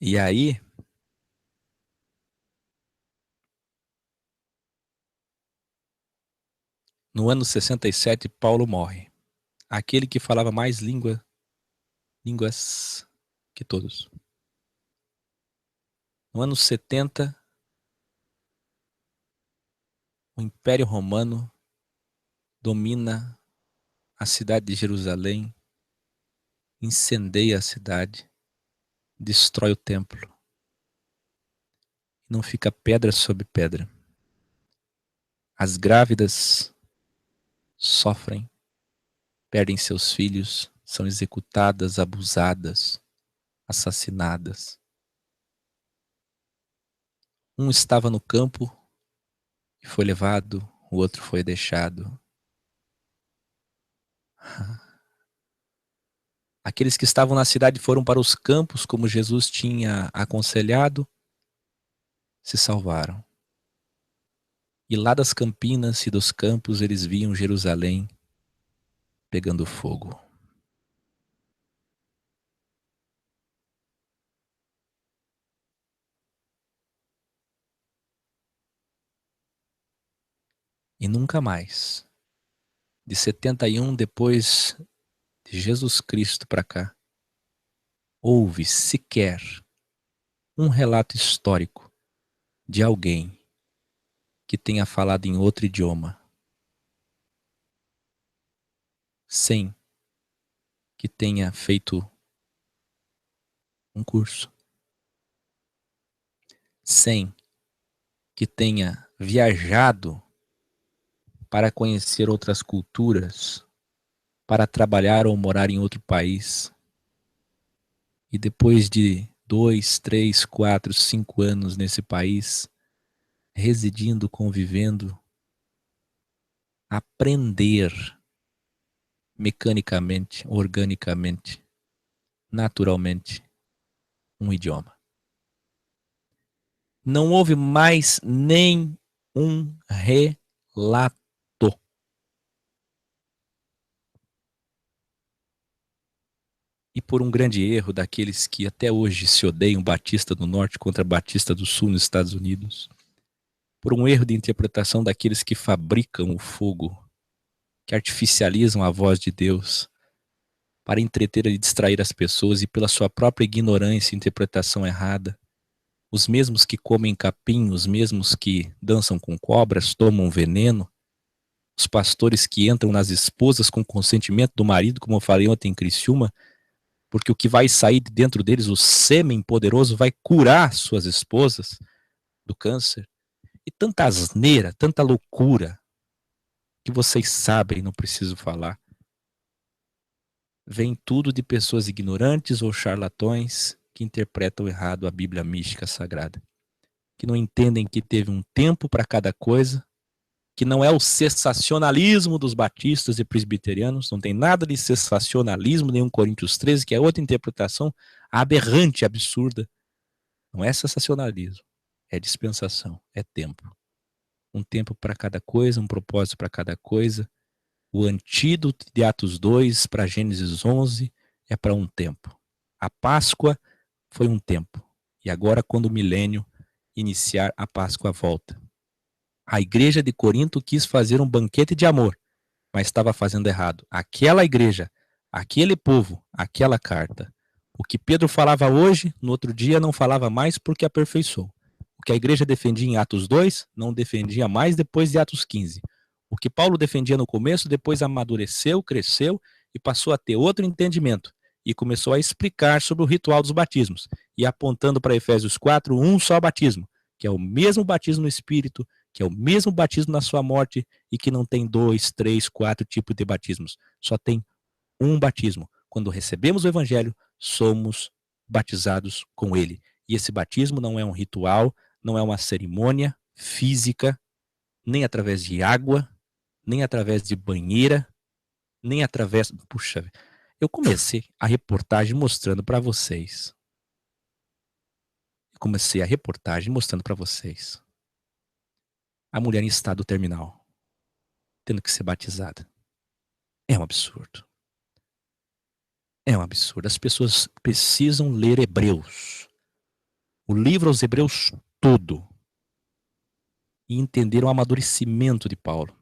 E aí, no ano 67, Paulo morre. Aquele que falava mais línguas que todos. No ano 70, o Império Romano domina a cidade de Jerusalém, incendeia a cidade, destrói o templo. Não fica pedra sobre pedra. As grávidas sofrem, perdem seus filhos, são executadas, abusadas, assassinadas. Um estava no campo e foi levado, o outro foi deixado. Aqueles que estavam na cidade foram para os campos, como Jesus tinha aconselhado, se salvaram. E lá das campinas e dos campos eles viam Jerusalém pegando fogo. E nunca mais, de 71 depois de Jesus Cristo para cá, houve sequer um relato histórico de alguém que tenha falado em outro idioma sem que tenha feito um curso, sem que tenha viajado para conhecer outras culturas, para trabalhar ou morar em outro país. E depois de 2, 3, 4, 5 anos nesse país, residindo, convivendo, aprender mecanicamente, organicamente, naturalmente, um idioma. Não houve mais nem um relato. E por um grande erro daqueles que até hoje se odeiam, Batista do Norte contra Batista do Sul nos Estados Unidos, por um erro de interpretação daqueles que fabricam o fogo, que artificializam a voz de Deus para entreter e distrair as pessoas e pela sua própria ignorância e interpretação errada, os mesmos que comem capim, os mesmos que dançam com cobras, tomam veneno, os pastores que entram nas esposas com consentimento do marido, como eu falei ontem em Criciúma, porque o que vai sair de dentro deles, o sêmen poderoso, vai curar suas esposas do câncer. E tanta asneira, tanta loucura, que vocês sabem, não preciso falar. Vem tudo de pessoas ignorantes ou charlatões que interpretam errado a Bíblia mística sagrada. Que não entendem que teve um tempo para cada coisa, que não é o sensacionalismo dos batistas e presbiterianos, não tem nada de sensacionalismo, nem 1 Coríntios 13, que é outra interpretação aberrante, absurda. Não é sensacionalismo, é dispensação, é tempo. Um tempo para cada coisa, um propósito para cada coisa. O antídoto de Atos 2 para Gênesis 11 é para um tempo. A Páscoa foi um tempo. E agora, quando o milênio iniciar, a Páscoa volta. A igreja de Corinto quis fazer um banquete de amor, mas estava fazendo errado. Aquela igreja, aquele povo, aquela carta. O que Pedro falava hoje, no outro dia não falava mais porque aperfeiçoou. O que a igreja defendia em Atos 2, não defendia mais depois de Atos 15. O que Paulo defendia no começo, depois amadureceu, cresceu e passou a ter outro entendimento. E começou a explicar sobre o ritual dos batismos. E apontando para Efésios 4, um só batismo, que é o mesmo batismo no Espírito, que é o mesmo batismo na sua morte e que não tem 2, 3, 4 tipos de batismos. Só tem um batismo. Quando recebemos o Evangelho, somos batizados com ele. E esse batismo não é um ritual, não é uma cerimônia física, nem através de água, nem através de banheira, nem através... Puxa, eu comecei a reportagem mostrando para vocês. A mulher em estado terminal, tendo que ser batizada. É um absurdo. É um absurdo. As pessoas precisam ler Hebreus. O livro aos Hebreus todo. E entender o amadurecimento de Paulo.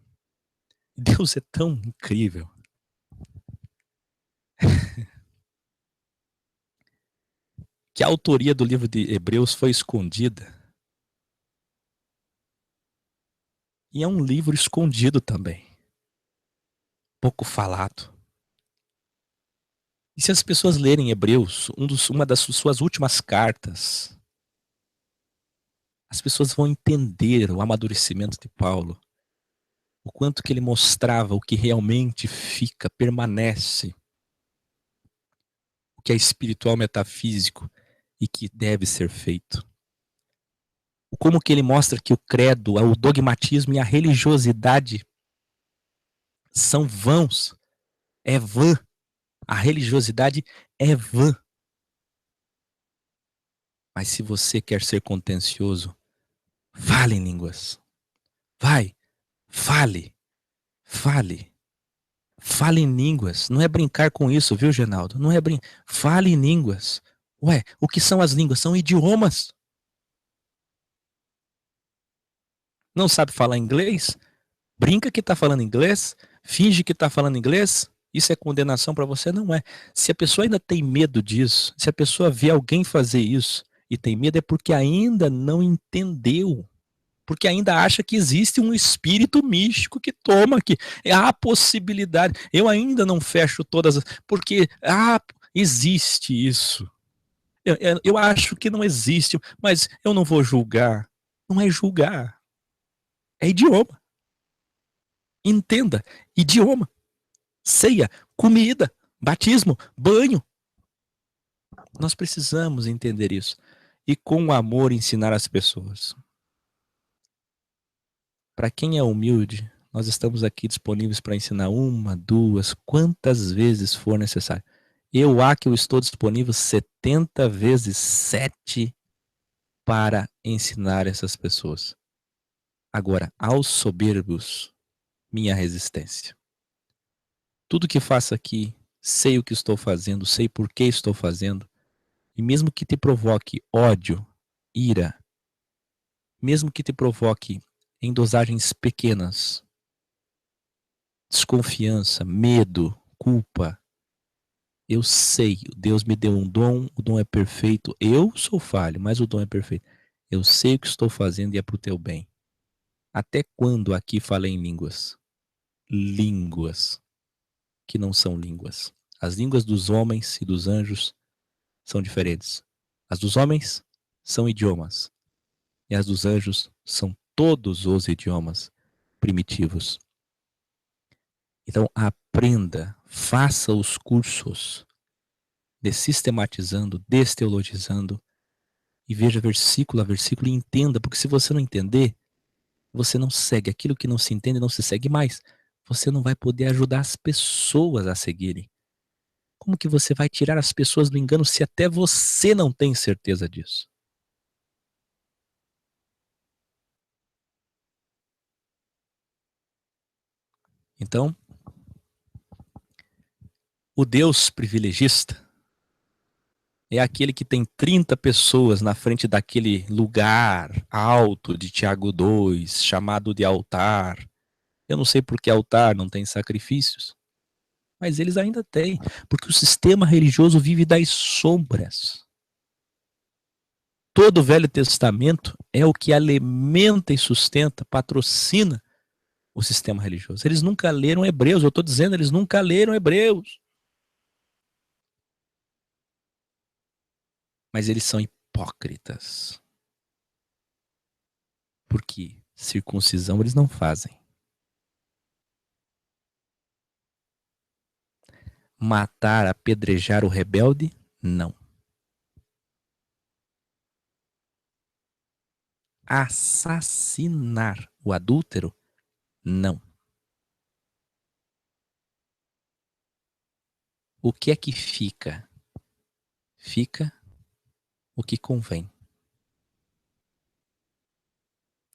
Deus é tão incrível. Que a autoria do livro de Hebreus foi escondida. E é um livro escondido também. Pouco falado. E se as pessoas lerem Hebreus, uma das suas últimas cartas, as pessoas vão entender o amadurecimento de Paulo. O quanto que ele mostrava o que realmente fica, permanece. O que é espiritual, metafísico e que deve ser feito. Como que ele mostra que o credo, o dogmatismo e a religiosidade são vãos. É vã. A religiosidade é vã. Mas se você quer ser contencioso, fale em línguas. Vai, fale. Fale em línguas. Não é brincar com isso, viu, Genaldo? Não é brincar. Fale em línguas. Ué, o que são as línguas? São idiomas. Não sabe falar inglês? Brinca que está falando inglês, finge que está falando inglês, isso é condenação para você? Não é. Se a pessoa ainda tem medo disso, se a pessoa vê alguém fazer isso e tem medo, é porque ainda não entendeu. Porque ainda acha que existe um espírito místico que toma, que há possibilidade. Eu ainda não fecho todas, porque existe isso. Eu acho que não existe, mas eu não vou julgar. Não é julgar, é idioma. Entenda, idioma, ceia, comida, batismo, banho. Nós precisamos entender isso. E com amor ensinar as pessoas. Para quem é humilde, Nós estamos aqui disponíveis para ensinar uma, duas, quantas vezes for necessário. Eu estou disponível 70 vezes 7 para ensinar essas pessoas. Agora, aos soberbos, minha resistência. Tudo que faço aqui, sei o que estou fazendo, sei por que estou fazendo, e mesmo que te provoque ódio, ira, mesmo que te provoque em dosagens pequenas, desconfiança, medo, culpa, eu sei, Deus me deu um dom, o dom é perfeito, eu sou falho, mas o dom é perfeito. Eu sei o que estou fazendo e é para o teu bem. Até quando aqui falei em línguas? Línguas que não são línguas. As línguas dos homens e dos anjos são diferentes. As dos homens são idiomas. E as dos anjos são todos os idiomas primitivos. Então aprenda, faça os cursos de sistematizando, desteologizando e veja versículo a versículo e entenda, porque se você não entender, você não segue. Aquilo que não se entende não se segue mais. Você não vai poder ajudar as pessoas a seguirem. Como que você vai tirar as pessoas do engano se até você não tem certeza disso? Então, o Deus privilegista é aquele que tem 30 pessoas na frente daquele lugar alto de Tiago 2, chamado de altar. Eu não sei por que altar não tem sacrifícios, mas eles ainda têm, porque o sistema religioso vive das sombras. Todo o Velho Testamento é o que alimenta e sustenta, patrocina o sistema religioso. Eles nunca leram Hebreus, eu estou dizendo, eles nunca leram Hebreus. Mas eles são hipócritas. Porque circuncisão eles não fazem. Matar, apedrejar o rebelde, não. Assassinar o adúltero, não. O que é que fica? Fica o que convém.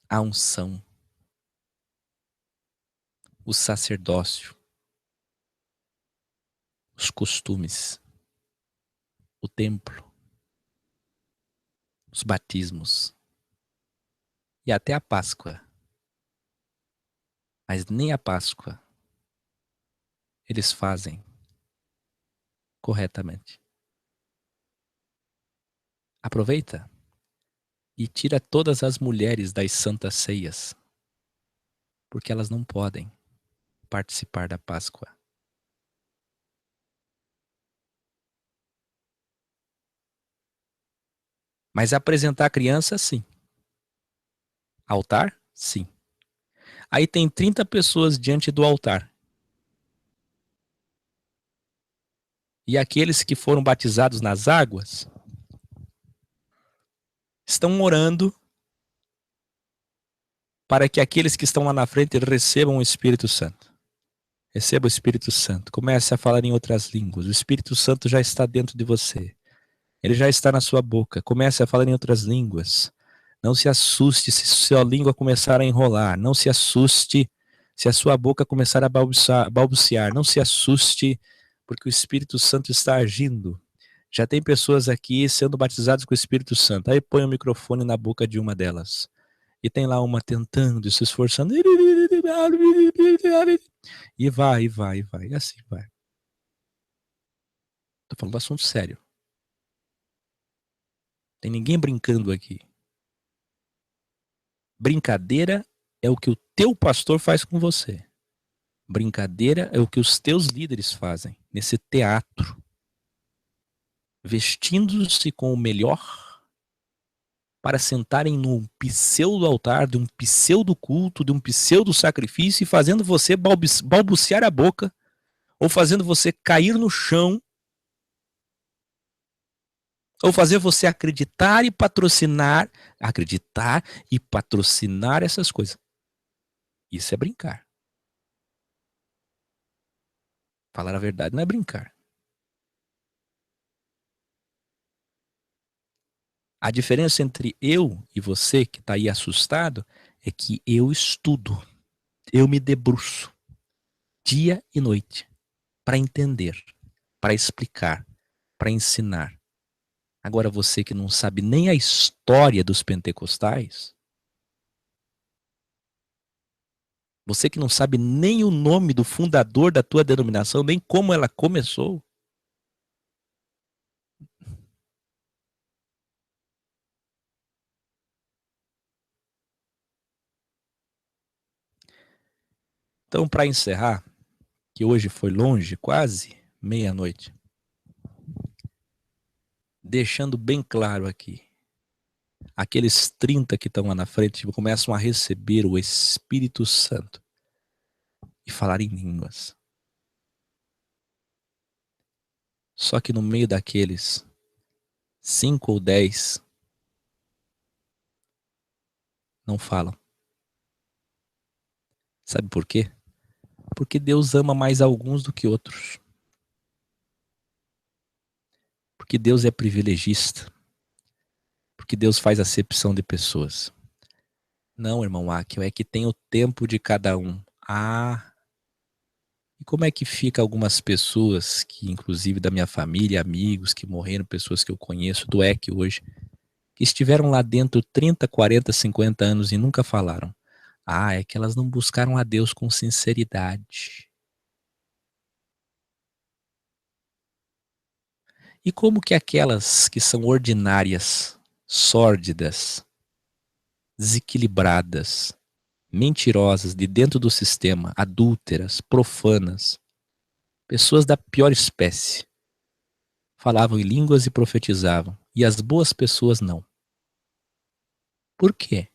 A unção, o sacerdócio, os costumes, o templo, os batismos e até a Páscoa. Mas nem a Páscoa eles fazem corretamente. Aproveita e tira todas as mulheres das santas ceias, porque elas não podem participar da Páscoa. Mas apresentar a criança, sim. Altar, sim. Aí tem 30 pessoas diante do altar. E aqueles que foram batizados nas águas estão orando para que aqueles que estão lá na frente recebam o Espírito Santo. Receba o Espírito Santo. Comece a falar em outras línguas. O Espírito Santo já está dentro de você. Ele já está na sua boca. Comece a falar em outras línguas. Não se assuste se sua língua começar a enrolar. Não se assuste se a sua boca começar a balbuciar. Não se assuste porque o Espírito Santo está agindo. Já tem pessoas aqui sendo batizadas com o Espírito Santo. Aí põe o microfone na boca de uma delas. E tem lá uma tentando, se esforçando. E vai, e vai, e vai. E assim vai. Tô falando um assunto sério. Tem ninguém brincando aqui. Brincadeira é o que o teu pastor faz com você. Brincadeira é o que os teus líderes fazem nesse teatro. Vestindo-se com o melhor para sentarem num pseudo altar, de um pseudo culto, de um pseudo sacrifício e fazendo você balbuciar a boca ou fazendo você cair no chão ou fazer você acreditar e patrocinar essas coisas. Isso é brincar. Falar a verdade não é brincar. A diferença entre eu e você, que está aí assustado, é que eu estudo, eu me debruço, dia e noite, para entender, para explicar, para ensinar. Agora você que não sabe nem a história dos pentecostais, você que não sabe nem o nome do fundador da tua denominação, nem como ela começou. Então, para encerrar, que hoje foi longe, quase meia-noite, deixando bem claro aqui, aqueles 30 que estão lá na frente começam a receber o Espírito Santo e falar em línguas. Só que no meio daqueles 5 ou 10 não falam. Sabe por quê? Porque Deus ama mais alguns do que outros. Porque Deus é privilegista. Porque Deus faz acepção de pessoas. Não, irmão Áquil, é que tem o tempo de cada um. Ah, e como é que fica algumas pessoas, que inclusive da minha família, amigos que morreram, pessoas que eu conheço, do EC hoje, que estiveram lá dentro 30, 40, 50 anos e nunca falaram. Ah, é que elas não buscaram a Deus com sinceridade. E como que aquelas que são ordinárias, sórdidas, desequilibradas, mentirosas de dentro do sistema, adúlteras, profanas, pessoas da pior espécie, falavam em línguas e profetizavam, e as boas pessoas não? Por quê?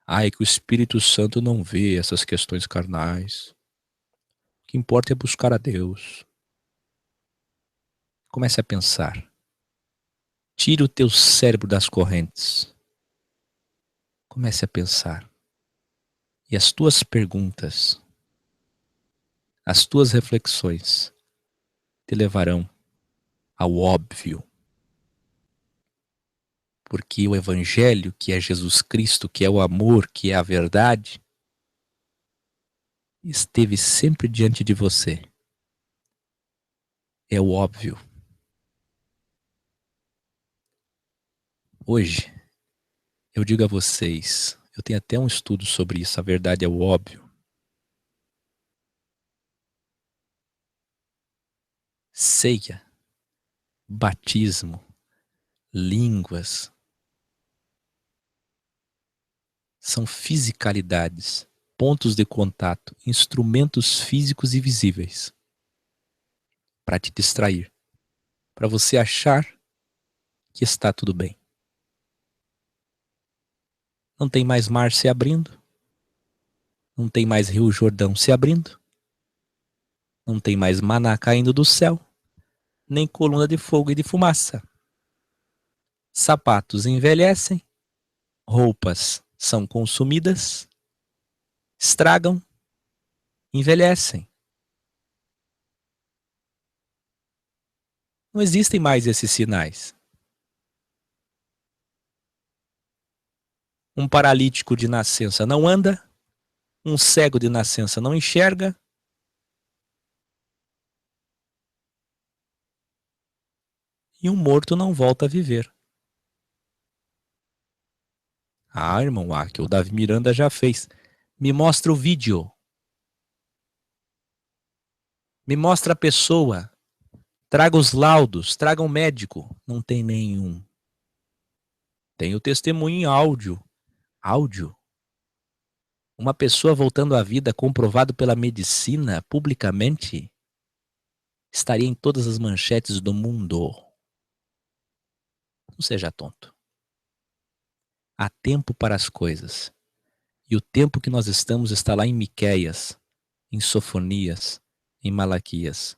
Ah, é que o Espírito Santo não vê essas questões carnais. O que importa é buscar a Deus. Comece a pensar. Tire o teu cérebro das correntes. Comece a pensar. E as tuas perguntas, as tuas reflexões te levarão ao óbvio. Porque o Evangelho, que é Jesus Cristo, que é o amor, que é a verdade, esteve sempre diante de você. É o óbvio. Hoje, eu digo a vocês, eu tenho até um estudo sobre isso, a verdade é o óbvio. Ceia, batismo, línguas, são fisicalidades, pontos de contato, instrumentos físicos e visíveis para te distrair, para você achar que está tudo bem. Não tem mais mar se abrindo, não tem mais Rio Jordão se abrindo, não tem mais maná caindo do céu, nem coluna de fogo e de fumaça. Sapatos envelhecem, roupas são consumidas, estragam, envelhecem. Não existem mais esses sinais. Um paralítico de nascença não anda, um cego de nascença não enxerga, e um morto não volta a viver. Ah, irmão, que o Davi Miranda já fez. Me mostra o vídeo. Me mostra a pessoa. Traga os laudos, traga um médico. Não tem nenhum. Tem o testemunho em áudio. Áudio. Uma pessoa voltando à vida comprovado pela medicina publicamente estaria em todas as manchetes do mundo. Não seja tonto. Há tempo para as coisas. E o tempo que nós estamos está lá em Miqueias, em Sofonias, em Malaquias.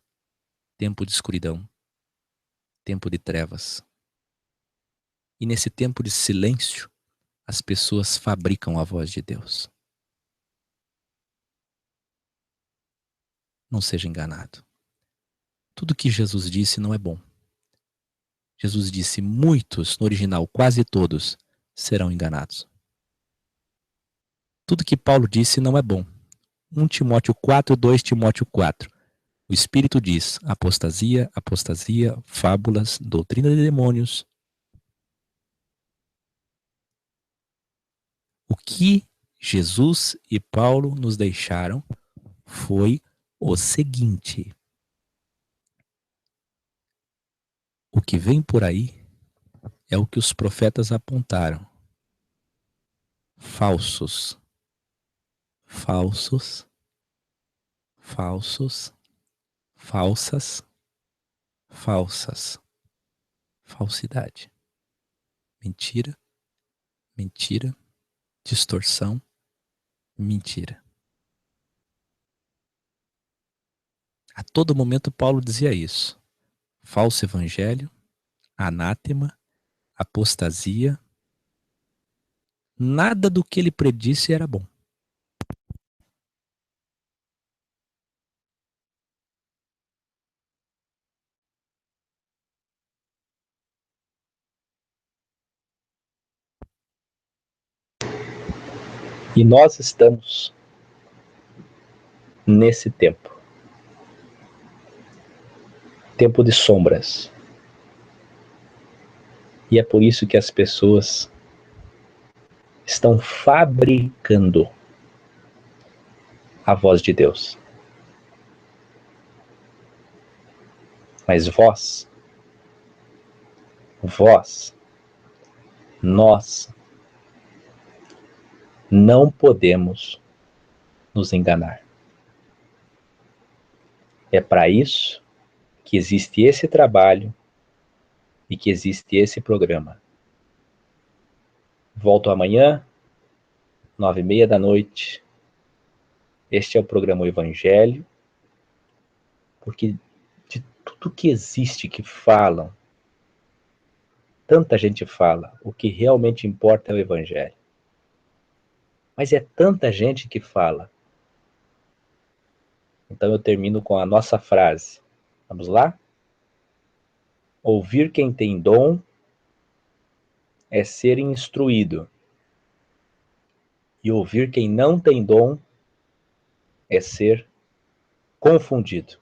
Tempo de escuridão. Tempo de trevas. E nesse tempo de silêncio, as pessoas fabricam a voz de Deus. Não seja enganado. Tudo que Jesus disse não é bom. Jesus disse: muitos, no original, quase todos, serão enganados. Tudo que Paulo disse não é bom. 1 Timóteo 4, 2 Timóteo 4. O Espírito diz: apostasia, apostasia, fábulas, doutrina de demônios. O que Jesus e Paulo nos deixaram foi o seguinte: o que vem por aí é o que os profetas apontaram. Falsos, falsos, falsos, falsas, falsas, falsidade, mentira, mentira, distorção, mentira. A todo momento Paulo dizia isso. Falso evangelho, anátema, apostasia. Nada do que ele predisse era bom. E nós estamos nesse tempo. Tempo de sombras. E é por isso que as pessoas estão fabricando a voz de Deus. Mas vós, nós, não podemos nos enganar. É para isso que existe esse trabalho e que existe esse programa. Volto amanhã, 9h30 da noite. Este é o programa O Evangelho, porque de tudo que existe que falam, tanta gente fala, o que realmente importa é o Evangelho. Mas é tanta gente que fala. Então eu termino com a nossa frase. Vamos lá? Ouvir quem tem dom é ser instruído. E ouvir quem não tem dom é ser confundido.